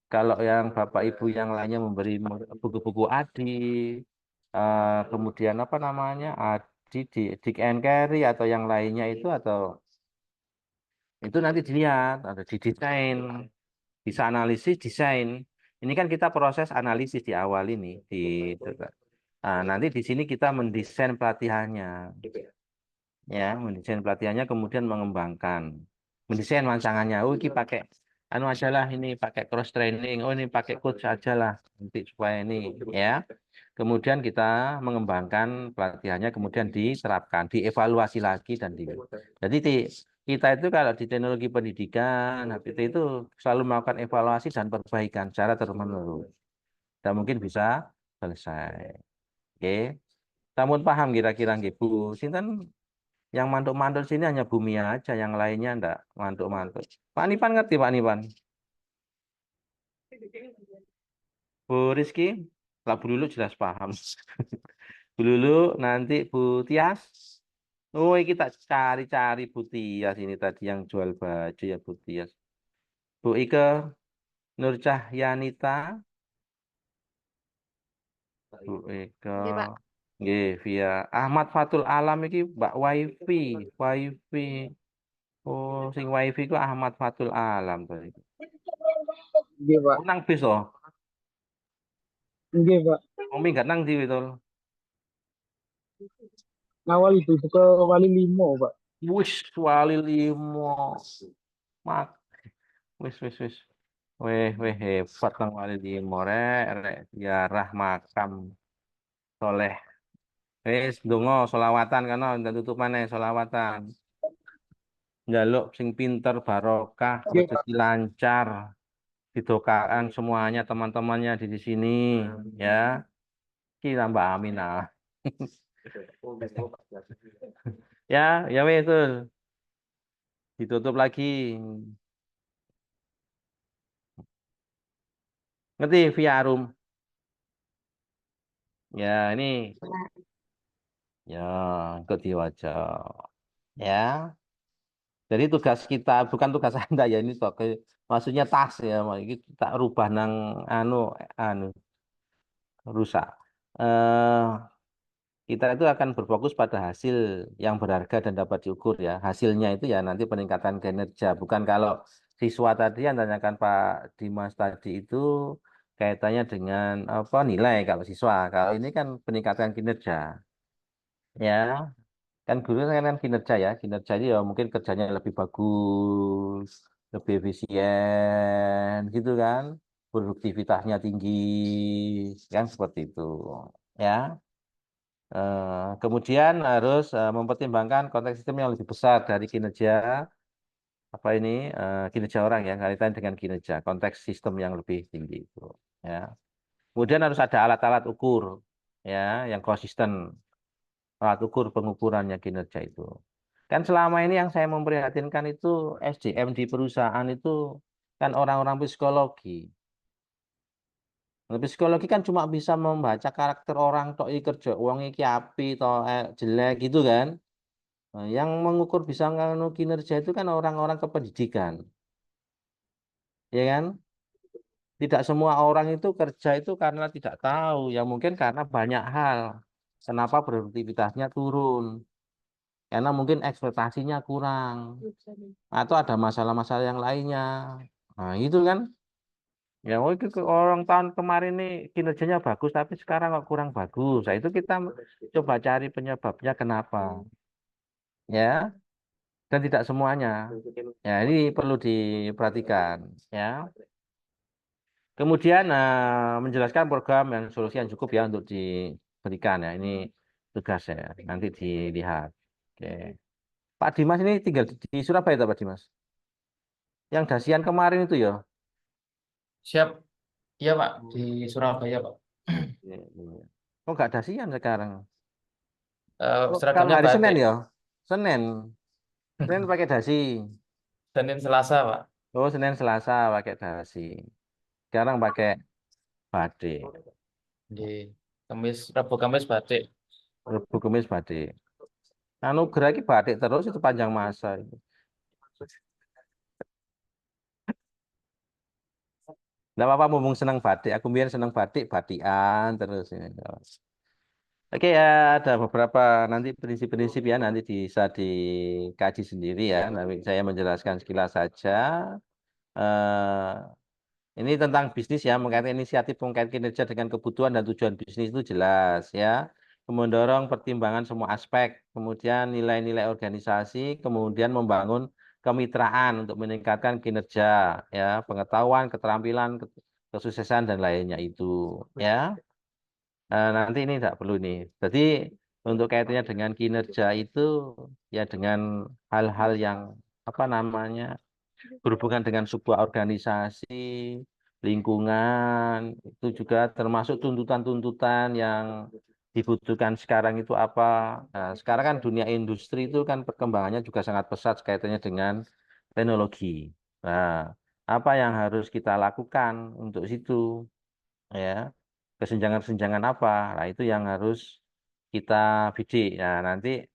kalau yang Bapak Ibu yang lainnya memberi buku-buku ADI, kemudian apa namanya ADI di Dick and Carey atau yang lainnya itu atau itu nanti dilihat, ada didesain, bisa analisis, desain. Ini kan kita proses analisis di awal ini nanti di sini kita mendesain pelatihannya. Ya, mendesain pelatihannya kemudian mengembangkan, mendesain rancangannya. Oh, ini pakai anu aja lah, ini pakai cross training. Oh, ini pakai coach aja lah nanti supaya ini ya. Kemudian kita mengembangkan pelatihannya, kemudian diterapkan, dievaluasi lagi dan Jadi kita itu kalau di teknologi pendidikan, HPT itu selalu melakukan evaluasi dan perbaikan secara terus-menerus. Dan mungkin bisa selesai. Oke. Namun paham kira-kira nggih Bu. Sinten yang mantuk-mantuk sini hanya bumi aja, yang lainnya enggak mantuk-mantuk. Pak Nipan ngerti Pak Nipan? Bu Rizky? Lah Bu Lulu jelas paham. Bu Lulu, nanti Bu Tias. Oh, kita cari-cari Bu Tias ini tadi yang jual baju ya Bu Tias. Bu Ike Nur Cahyanita. Bu Ike. Oke, Pak. Nggih, via Ahmad Fatul Alam iki Mbak Wifi, Wifi. Oh, sing Wifi ku Ahmad Fatul Alam tadi. Nggih, Pak. Oh, nang bis oh. Nggih, Pak. Umi nggak nang di itu. Ngawal itu ke Wali Limo, Pak. Wis wali limo. Mak. Wis. Weh hebat nang wali limo rek ziarah makam soleh. Wis ndonga selawatan kana dan tutup maneh selawatan. njaluk sing pinter barokah, Oke, Pak. rezeki lancar, didoakan semuanya teman-temannya di sini ya. Kita Mbak Amin ah. Ya, ya wes betul. Ditutup lagi. Ngerti via room. Ya, ini ya ikut diwajah. Ya. Jadi tugas kita bukan tugas Anda ya ini toh maksudnya tas ya, ini kita rubah nang anu anu rusak. Eh kita itu akan berfokus pada hasil yang berharga dan dapat diukur ya. Hasilnya itu ya nanti peningkatan kinerja. Bukan kalau siswa tadi yang tanyakan Pak Dimas tadi itu kaitannya dengan apa nilai kalau siswa. Kalau ini kan peningkatan kinerja. Ya, kan guru kan kinerja ya. Kinerja itu ya mungkin kerjanya lebih bagus, lebih efisien gitu kan. Produktivitasnya tinggi, kan seperti itu. Ya. Kemudian harus mempertimbangkan konteks sistem yang lebih besar dari kinerja apa ini kinerja orang ya kaitan dengan kinerja konteks sistem yang lebih tinggi itu ya. Kemudian harus ada alat-alat ukur ya yang konsisten alat ukur pengukurannya kinerja itu. Kan selama ini yang saya memprihatinkan itu SDM di perusahaan itu kan orang-orang psikologi. Nah, psikologi kan cuma bisa membaca karakter orang tok iki kerja uang iki api to jelek gitu kan. Nah, yang mengukur bisa nganu kinerja itu kan orang-orang kependidikan, ya kan? Tidak semua orang itu kerja itu karena tidak tahu, ya mungkin karena banyak hal. Kenapa produktivitasnya turun? Karena mungkin ekspektasinya kurang, atau ada masalah-masalah yang lainnya. Nah, itu kan. Ya, oh, itu orang tahun kemarin nih kinerjanya bagus, tapi sekarang kok kurang bagus. Nah, itu kita coba cari penyebabnya kenapa, ya. Dan tidak semuanya. Ya, ini perlu diperhatikan, ya. Kemudian menjelaskan program dan solusi yang cukup ya untuk diberikan ya. Ini tugasnya nanti dilihat. Oke. Pak Dimas ini tinggal di Surabaya tak Pak Dimas? Yang dasian kemarin itu ya. Siap. Iya, Pak, di Surabaya, Pak. Iya, iya. Kok nggak dasian sekarang? Oh, kalau Seragamnya hari Senin batik. ya? Senin. Senin pakai dasi. Senin Selasa, Pak. Oh, Senin Selasa pakai dasi. Sekarang pakai batik. Di Rabu Kamis batik. Rebu Kemis batik. Anugerah ini batik terus itu panjang masa itu. Nggak apa-apa mumpung senang batik. Aku biar senang batik, batikan terus ini. Oke ya, ada beberapa nanti prinsip-prinsip ya nanti bisa dikaji sendiri ya. Nanti saya menjelaskan sekilas saja. Eh, ini tentang bisnis ya, mengkaitkan inisiatif mengkait kinerja dengan kebutuhan dan tujuan bisnis itu jelas ya. Mendorong pertimbangan semua aspek, kemudian nilai-nilai organisasi, kemudian membangun kemitraan untuk meningkatkan kinerja ya, pengetahuan, keterampilan, kesuksesan dan lainnya itu ya. Nanti ini tidak perlu nih. Jadi untuk kaitannya dengan kinerja itu ya dengan hal-hal yang apa namanya berhubungan dengan sebuah organisasi, lingkungan, itu juga termasuk tuntutan-tuntutan yang dibutuhkan sekarang itu apa. Nah, sekarang kan dunia industri itu kan perkembangannya juga sangat pesat kaitannya dengan teknologi. Nah, apa yang harus kita lakukan untuk situ, ya? Kesenjangan-kesenjangan apa? Nah, itu yang harus kita bidik. Nah, nanti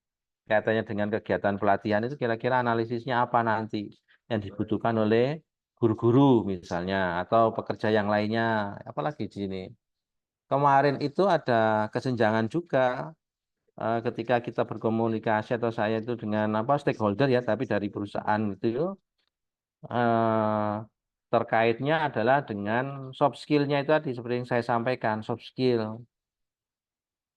kaitannya dengan kegiatan pelatihan itu kira-kira analisisnya apa nanti yang dibutuhkan oleh guru-guru misalnya atau pekerja yang lainnya. Apalagi di sini. Kemarin itu ada kesenjangan juga ketika kita berkomunikasi atau saya itu dengan apa stakeholder ya, tapi dari perusahaan itu eh, terkaitnya adalah dengan soft skill-nya itu tadi seperti yang saya sampaikan, soft skill.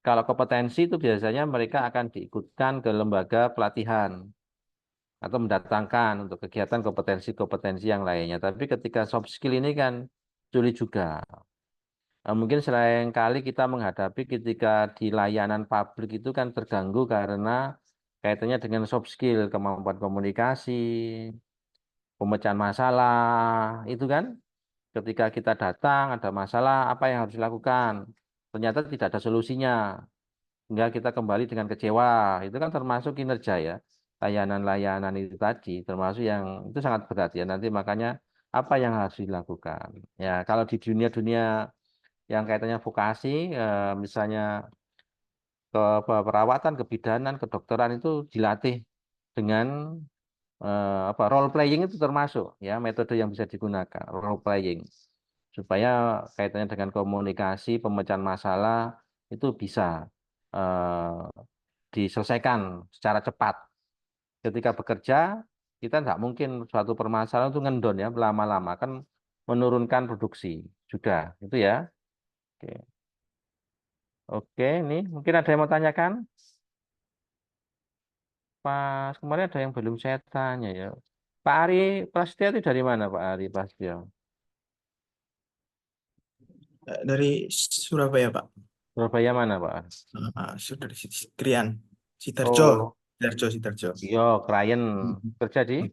Kalau kompetensi itu biasanya mereka akan diikutkan ke lembaga pelatihan atau mendatangkan untuk kegiatan kompetensi-kompetensi yang lainnya. Tapi ketika soft skill ini kan sulit juga. Mungkin selain kali kita menghadapi ketika di layanan publik itu kan terganggu karena kaitannya dengan soft skill, kemampuan komunikasi, pemecahan masalah, itu kan ketika kita datang ada masalah apa yang harus dilakukan. Ternyata tidak ada solusinya, hingga kita kembali dengan kecewa. Itu kan termasuk kinerja ya. Layanan-layanan itu tadi termasuk yang itu sangat berat ya. Nanti makanya apa yang harus dilakukan. Ya, kalau di dunia-dunia yang kaitannya vokasi, misalnya perawatan, kebidanan, kedokteran itu dilatih dengan apa role playing itu termasuk ya metode yang bisa digunakan role playing supaya kaitannya dengan komunikasi, pemecahan masalah itu bisa eh, diselesaikan secara cepat. Ketika bekerja kita tidak mungkin suatu permasalahan itu ngendon ya lama-lama kan menurunkan produksi juga itu ya. Oke, oke, ini mungkin ada yang mau tanyakan? Pas kemarin ada yang belum saya tanya ya. Pak Ari Prasetyo itu dari mana Pak Ari Prasetyo? Dari Surabaya, Pak. Surabaya mana Pak? Dari Krian, Sidarjo, Oh, Sidarjo. iya, klien kerja di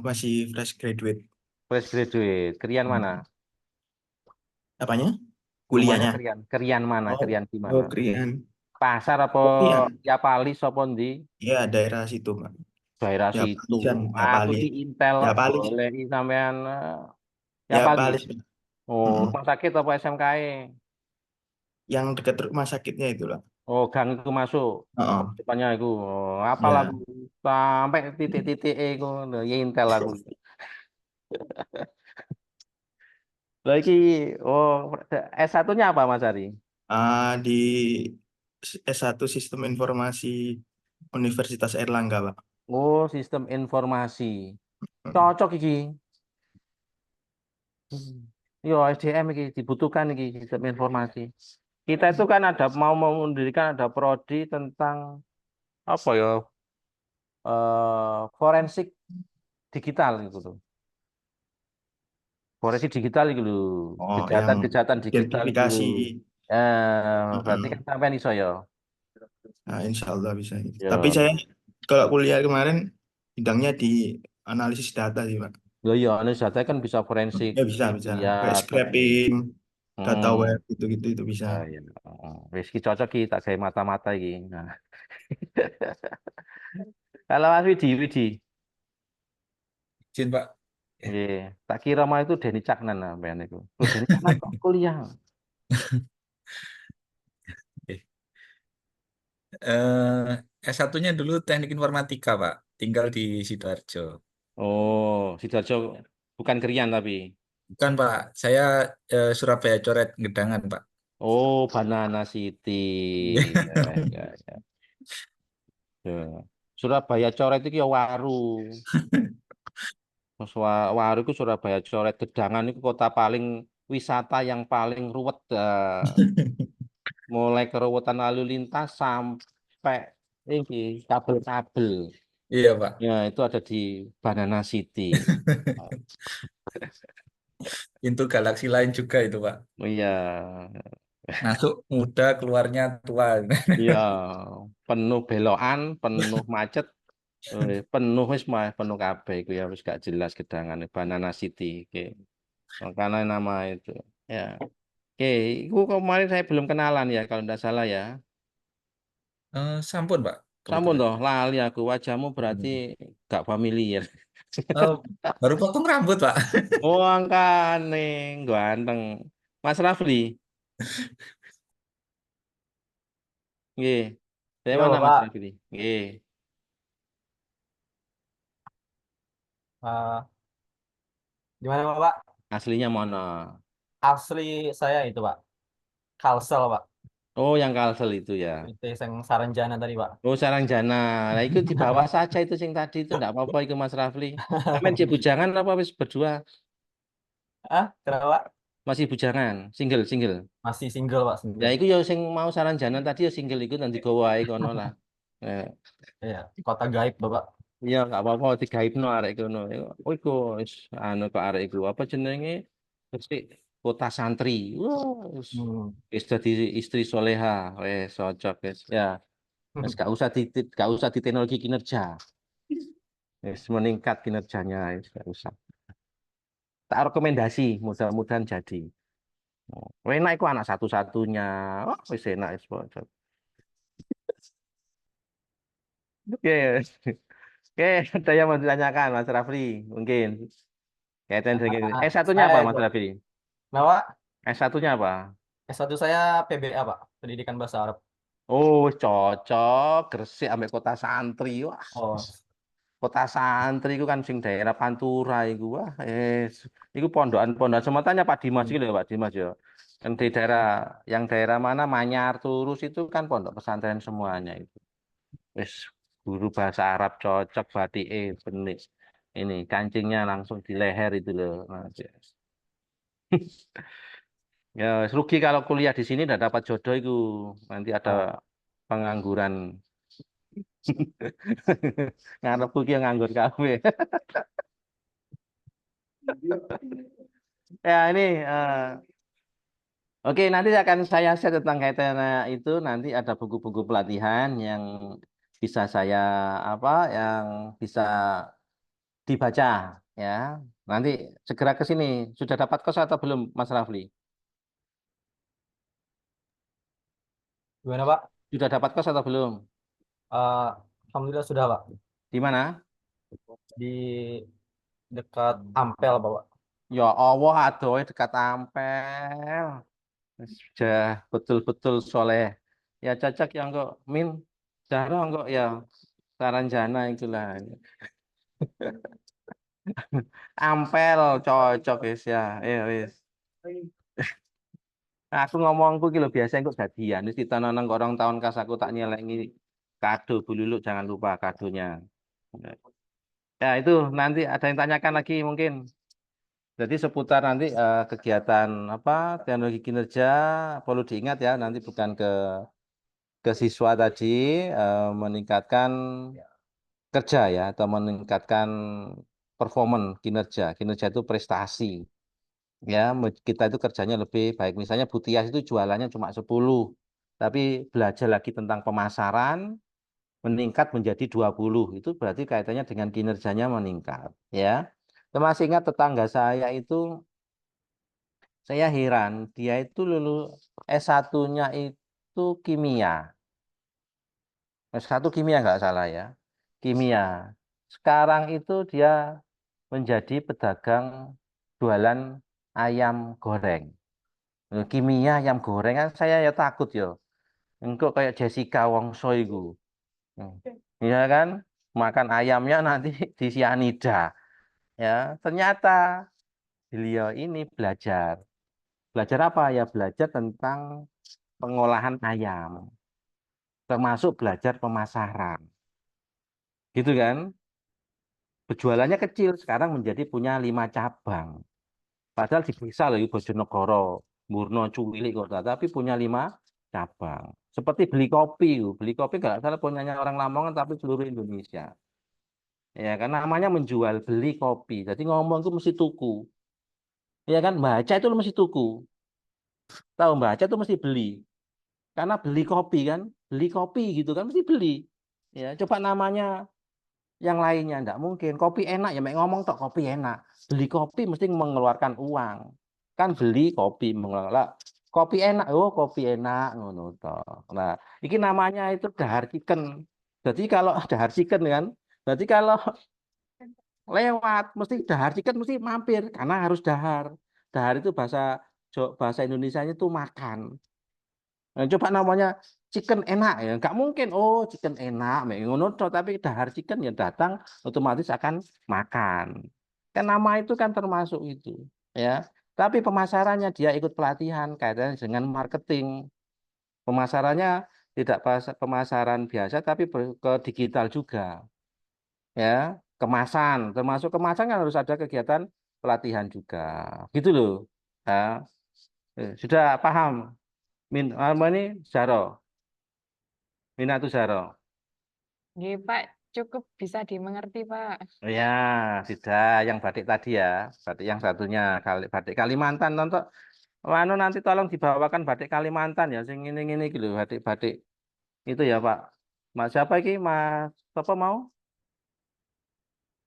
Masih fresh graduate. fresh graduate. Krian mana? Apanya? Rumahnya Kuliahnya. Krian. Krian mana? Oh, Krian di oh mana? Krian. Pasar apa Krian. ya Palis apa ndi? Ya, daerah situ, Pak. Daerah Ya, situ. Palisan, ya Aku Palis. di Intel Ya Palis. boleh sampean ya Ya Palis. Palis. Oh, Mm-mm. rumah sakit apa SMKE? Yang dekat rumah sakitnya itu lah. Oh, gang itu masuk. Oh, Oh, depannya itu. Oh, apa ya. lagu sampai titik-titik itu ya Intel aku. Lagi oh S1-nya apa Mas Ari? Di S1 Sistem Informasi Universitas Airlangga, Pak. Oh, sistem informasi. Mm. Cocok iki. Yo, SDM iki dibutuhkan iki sistem informasi. Kita itu kan ada mau mendirikan ada prodi tentang apa ya? Forensik digital gitu loh. Forensik digital gitu loh. Oh, yang Kejahatan-kejahatan digital gitu sertifikasi. loh. Berarti kan Mm-mm. sampai iso ya. Nah, insya Allah bisa. Tapi Ya. saya kalau kuliah kemarin bidangnya di analisis data sih, Pak. Loh ya, anu data kan bisa forensik Ya bisa. Kayak lihat tadi. scraping, data Hmm. web gitu-gitu itu bisa. Ya, ya. Wis iki cocok iki tak gawe mata-mata iki. Nah. Kalau Mas Widi. Izin, Pak. Nggih, tak kira mah itu Denny Caknan sampean iku. Oh, Denny Caknan kok kuliah. Oke. Eh, S1-nya dulu Teknik Informatika, Pak. Tinggal di Sidoarjo. Oh, Sidoarjo bukan Krian tapi. Bukan, Pak. Saya Surabaya Coret Gedangan, Pak. Oh, Banana City. Ya. Ya. Surabaya Coret itu ya waru. Terus waru itu Surabaya Coret Gedangan itu kota paling wisata yang paling ruwet. Mulai keruwetan lalu lintas sampai ini kabel-kabel. Iya, Pak. Ya, itu ada di Banana City. Pintu galaksi lain juga itu, Pak. Oh iya, Masuk muda, keluarnya tua. iya, penuh belokan, penuh macet, penuh wis mah penuh kabeh iku ya wis gak jelas gedangan Banana City. Oke. Karena nama itu. Ya. Oke, itu kemarin saya belum kenalan ya kalau tidak salah ya. Sampun, Pak. Sampun Kebetulan. toh, lali aku wajahmu berarti gak familiar. Oh, baru potong rambut, Pak. Oh, angkane ganteng. Mas Rafli. Nggih. Dari Yo, mana Mas Bapak. Rafli? Nggih. Eh, Gimana, Bapak? Aslinya mana? Asli saya itu, Pak. Kalsel, Pak. Oh, yang Kalsel itu ya. Itu yang Saranjana tadi, Pak. Oh, Sarangjana. Nah, itu di bawah saja itu sing tadi itu enggak apa-apa itu Mas Rafli. Sampeyan cek bujangan apa wis berdua? Kenapa, Pak? Masih bujangan, single. Masih single, Pak. Ya Single. iku ya sing mau Sarangjana tadi ya single iku nanti gowo ae kono lah. Iya, kota gaib, Bapak. Iya, enggak apa-apa digaibno arek kono. Oh, iku wis anu kok arek iku apa jenenge? Mesti kota santri. Wah, wis Hmm. wis dadi istri soleha, wis cocok wis. Ya. Wes gak usah di teknologi kinerja. Wes meningkat kinerjanya, wes gak usah. Tak rekomendasi, mudah-mudahan jadi. Enak itu anak satu-satunya. Oh, wis enak wis. Oke. Oke, ada yang mau ditanyakan Mas Rafli, mungkin. Kaitan dengan S1-nya apa Saya Mas itu, Rafli? Bapak, S1-nya apa? S1 saya PBA, Pak, Pendidikan Bahasa Arab. Oh, cocok, Gresik ambek kota santri. Wah, Oh, kota santri itu kan sing daerah Pantura iku. Wah, iku pondokan-pondokan sematanya Pak Dimas iki lho, Pak Dimas ya. Kan di daerah yang daerah mana Manyar, Turus itu kan pondok pesantren semuanya itu. Wis guru bahasa Arab cocok batike benik. Ini kancingnya langsung di leher itu loh. Mas. Ya, rugi kalau kuliah di sini udah dapat jodoh itu. Nanti ada pengangguran. Ngarep kuki yang nganggur kafe. Ya ini oke, nanti akan saya share tentang kaitan itu. Nanti ada buku-buku pelatihan yang bisa saya yang bisa dibaca ya. Nanti segera ke sini. Sudah dapat kos atau belum, Mas Rafli? gimana, Pak? Sudah dapat kos atau belum? Eh, Alhamdulillah sudah, Pak. Di mana? Di dekat Ampel, Bapak. Ya Allah, adoh dekat Ampel. Sudah betul-betul soleh. Ya cocok yang kok Min, jarang kok ya Saranjana itulah. Ampel cocok guys ya. Wis. Aku ngomongku kilo biasa kok jadian. Wis ditanonong orang tahun kas aku tak nyelengi kado bululuk jangan lupa kadonya. Ya itu nanti ada yang tanyakan lagi mungkin. Jadi seputar nanti kegiatan teknologi kinerja perlu diingat ya nanti bukan ke siswa tadi meningkatkan kerja ya atau meningkatkan performan kinerja. Kinerja itu prestasi. Ya, kita itu kerjanya lebih baik. Misalnya Bu Tias itu jualannya cuma 10, tapi belajar lagi tentang pemasaran meningkat menjadi 20. Itu berarti kaitannya dengan kinerjanya meningkat, ya. Termasuk ingat tetangga saya itu saya heran, dia itu lulus S1-nya itu kimia. S1 kimia nggak salah ya. Kimia. Sekarang itu dia menjadi pedagang jualan ayam goreng. Kimia ayam goreng kan saya ya takut ya. Engkau kayak Jessica Wongso iku. Iya kan? Makan ayamnya nanti disianida. Ya, ternyata beliau ini belajar. Belajar apa ya? Belajar tentang pengolahan ayam. Termasuk belajar pemasaran. Gitu kan? Penjualannya kecil, sekarang menjadi punya 5 cabang. Padahal diperiksa loh di Bojonegoro, Murno, Cuwilik kota, tapi punya 5 cabang. Seperti beli kopi nggak salah punyanya orang Lamongan tapi seluruh Indonesia. Ya kan namanya menjual beli kopi. Jadi ngomong itu mesti tuku. Ya kan baca itu mesti tuku. Tahu baca itu mesti beli. Karena beli kopi kan, beli kopi gitu kan mesti beli. Ya coba namanya yang lainnya enggak mungkin. Kopi enak ya mek ngomong tok kopi enak. Beli kopi mesti mengeluarkan uang. Kan beli kopi mengelola kopi enak. Oh, kopi enak ngono toh. Nah, ini namanya itu dahar chicken. Jadi kalau dahar chicken kan, berarti kalau lewat mesti dahar chicken mesti mampir karena harus dahar. Dahar itu bahasa Indonesianya itu makan. Nah, coba namanya chicken enak ya, nggak mungkin. Oh, chicken enak, mek ngono toh, tapi dahar chicken ya datang otomatis akan makan. Kan nama itu kan termasuk itu, ya. Tapi pemasarannya dia ikut pelatihan kaitannya dengan marketing. Pemasarannya tidak pemasaran biasa, tapi ke digital juga, ya. Kemasan, termasuk kemasan kan harus ada kegiatan pelatihan juga, gitu loh. Ya. Sudah paham? Apa ini Zaro? Minatu Zaro. Nggih, Pak, cukup bisa dimengerti, Pak. Oh ya, tidak yang batik tadi ya, batik yang satunya batik Kalimantan nonton. Wano nanti tolong dibawakan batik Kalimantan ya, sing ini gitu, batik-batik itu ya Pak. Mas siapa iki? Mas apa mau?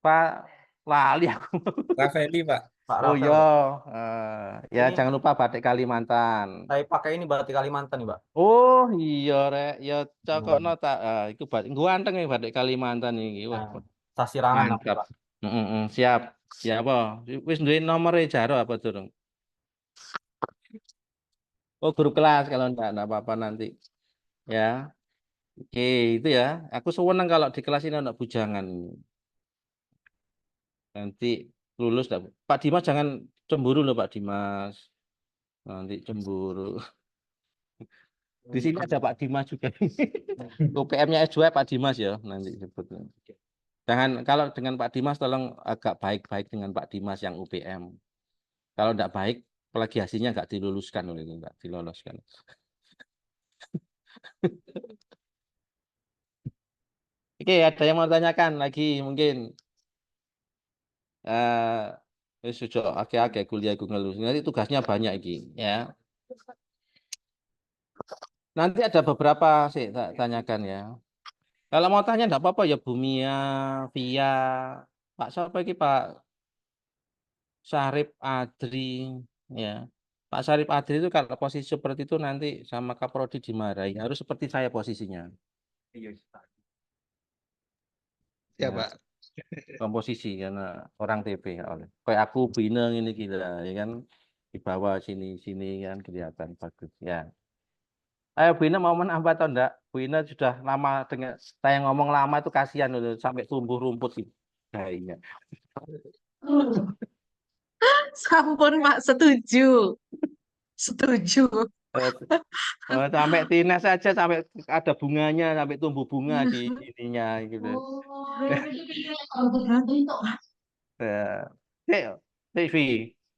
Pak lali aku. Rafeli, Pak. Pak Oh Rafael, iya, Pak. ya Ini jangan lupa batik Kalimantan. saya pakai ini batik Kalimantan nih, Pak. Oh iya rek, ya cokokno Hmm. tak iku batik gua anteng ya batik Kalimantan iki. Wah, Nah, Sasirangan namanya, mantap. Pak. Siap. Ya apa? Wis duwe nomere Jaro apa durung? Oh, grup kelas kalau enggak apa-apa nanti. Ya. Oke, itu ya. Aku seneng kalau di kelas ini anak bujangan. Nanti lulus dah. Pak Dimas jangan cemburu loh Pak Dimas. Nanti cemburu. Di sini ada Pak Dimas juga. UPM-nya S2 Pak Dimas ya nanti sebutnya. Jangan kalau dengan Pak Dimas tolong agak baik-baik dengan Pak Dimas yang UPM. Kalau enggak baik, plagiasinya enggak diluluskan oleh itu, enggak diloloskan. Oke, ada yang mau tanyakan lagi mungkin? Sudah akeh-akeh kuliah aku ngelus. Nanti tugasnya banyak iki, ya. Nanti ada beberapa sih tak tanyakan ya. Kalau mau tanya enggak apa-apa ya Bu Mia, Via, Pak siapa iki Pak Syarif Adri, ya. Pak Syarif Adri itu kalau posisi seperti itu nanti sama Kaprodi dimarahi. Harus seperti saya posisinya. Ya, Ya, Pak. komposisi karena orang TP ya oleh. Kayak aku Bineng ini gila ya kan di bawah sini kan kelihatan bagus ya. Ayo Bu Ina mau menambah atau enggak? Bu Ina sudah lama dengan saya ngomong lama itu kasihan loh, sampai tumbuh rumput gitu. Kayaknya. Sampun Pak, setuju. Setuju. Sampai Tina saja sampai ada bunganya, sampai tumbuh bunga di ininya gitu.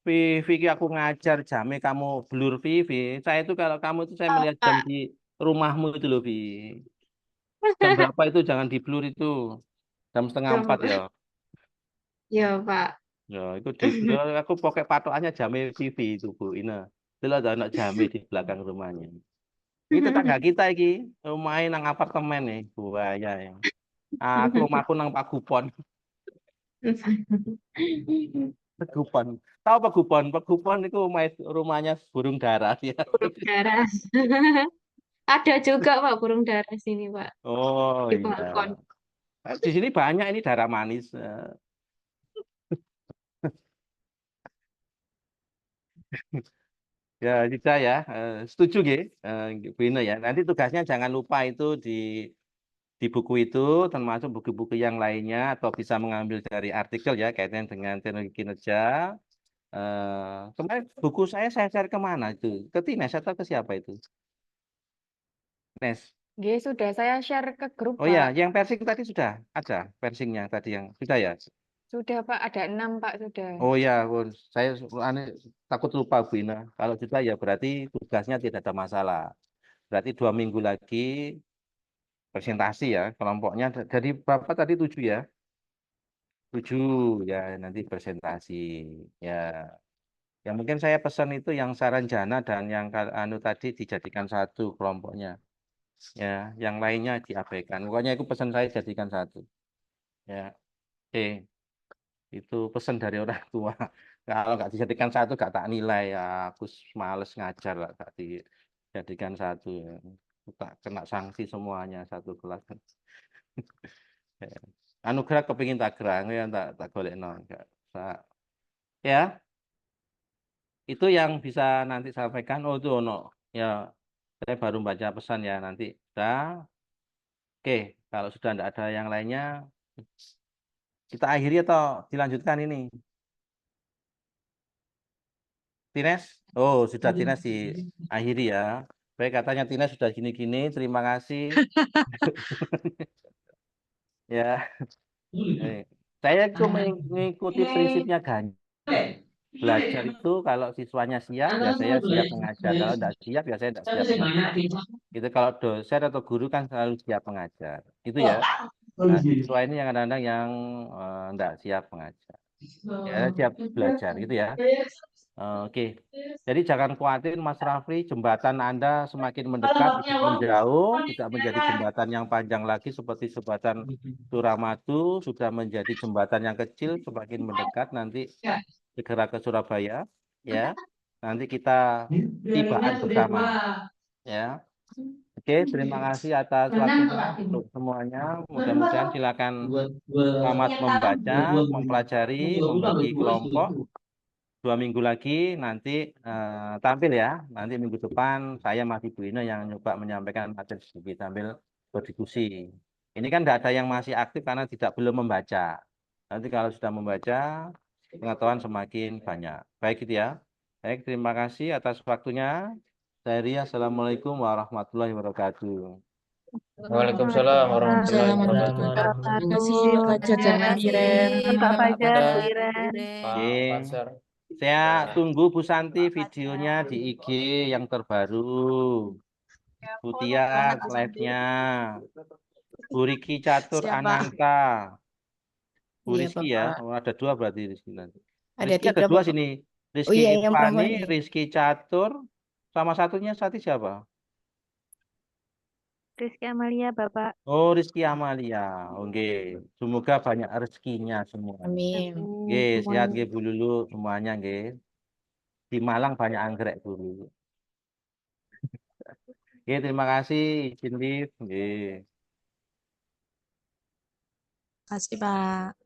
Vi, Vi, aku ngajar jamnya kamu blur Vi. Saya itu kalau kamu itu saya melihat jam di rumahmu itu loh Vi. Jam berapa itu jangan di blur itu. Jam setengah 4 ya. Ya, Pak. Ya, itu di blur. Aku pakai patokannya jamnya TV itu Bu Ina. Itu ada anak jamnya di belakang rumahnya. Ini tetangga kita iki, main nang apartemen nih, buaya ya. Aku rumahku nang Pagupon. Pagupon. Tahu Pagupon? Pagupon itu rumahnya burung dara ya. Burung dara. Ada juga Pak burung dara sini Pak Oh di iya. balkon. Di sini banyak ini dara manis. Ya, tidak ya. Setuju Bu Ina ya. Nanti tugasnya jangan lupa itu di buku itu, termasuk buku-buku yang lainnya, atau bisa mengambil dari artikel ya, kaitan dengan teknologi kinerja. Kemarin buku saya cari kemana itu? Ke Tines atau ke siapa itu? Nes. Nggih, sudah saya share ke grup, Oh ya, Pak. yang persing tadi sudah ada persingnya tadi yang sudah ya. Sudah, Pak. Ada 6, Pak, sudah. Oh ya, saya takut lupa Bu Ina. Kalau sudah ya berarti tugasnya tidak ada masalah. Berarti 2 minggu lagi presentasi ya kelompoknya. Jadi berapa tadi 7 ya? 7 ya nanti presentasi ya. Ya mungkin saya pesan itu yang Saranjana dan yang anu tadi dijadikan satu kelompoknya. Ya, yang lainnya diabaikan. Pokoknya itu pesan saya jadikan satu. Ya, oke. Itu pesan dari orang tua. Kalau nggak dijadikan satu nggak tak nilai ya. Aku males ngajar lah nggak dijadikan satu. Ya. Tak kena sanksi semuanya satu kelas. Ya. Anugerah kepingin tak gerang ya tak golek nggak. Ya, itu yang bisa nanti sampaikan. Oh itu ono ya. Saya baru baca pesan ya nanti. Sudah. Oke, kalau sudah tidak ada yang lainnya, kita akhiri atau dilanjutkan ini? Tines? Oh, sudah Tines diakhiri ya. Baik, katanya Tines sudah gini-gini. Terima kasih. Ya, saya itu mengikuti prinsipnya Ganjar. Belajar itu kalau siswanya siap, ya saya siap mengajar. Kalau tidak siap, ya saya tidak siap mengajar. Itu kalau dosen atau guru kan selalu siap mengajar. Itu ya. Nah, siswa ini yang kadang-kadang yang tidak siap mengajar. Ya, siap belajar gitu ya. Oke, jadi jangan khawatir Mas Rafli, jembatan Anda semakin mendekat, tidak menjauh, tidak menjadi jembatan yang panjang lagi seperti jembatan Suramadu, sudah menjadi jembatan yang kecil, semakin mendekat, nanti segera ke Surabaya, ya. Nanti kita tibaan bersama, ya. Oke, terima kasih atas waktunya untuk semuanya. Mudah-mudahan silakan selamat membaca, mempelajari, membagi kelompok. 2 minggu lagi nanti tampil ya. Nanti minggu depan saya masih Bu Ine yang nyoba menyampaikan materi sedikit sambil berdiskusi. Ini kan tidak ada yang masih aktif karena belum membaca. Nanti kalau sudah membaca, pengetahuan semakin banyak. Baik gitu ya. Baik, terima kasih atas waktunya. Saya Ria, Assalamualaikum warahmatullahi wabarakatuh. Waalaikumsalam warahmatullahi Assalamualaikum wabarakatuh. warahmatullahi wabarakatuh. Terima kasih Terima Pak Fajar dan Mas Iren. kasih Pak Fajar, Bu Ada Iren. Pak Oke. Fajar. Saya tunggu Bu Santi Pak videonya Fajar. di IG yang terbaru. Bu Tia live-nya. Bu Riki Catur Siap, Pak. Ananta. Bu Iya, Rizky ya. Bapak. Oh, ada 2 berarti Rizky nanti. Ada Rizky ada 3, 2 Bapak. sini. Oh Rizky iya, yang perempuan Irfani, ini. Rizky Catur, sama satunya siapa? Rizky Amalia, Bapak. Oh, Rizky Amalia. Oke. Semoga banyak rezekinya semua. Amin. Oke, sehat nggih Bu Lulu semuanya nggih. Di Malang banyak anggrek Bu Lulu. Oke, terima kasih izin live. Nggih. Terima kasih, Pak.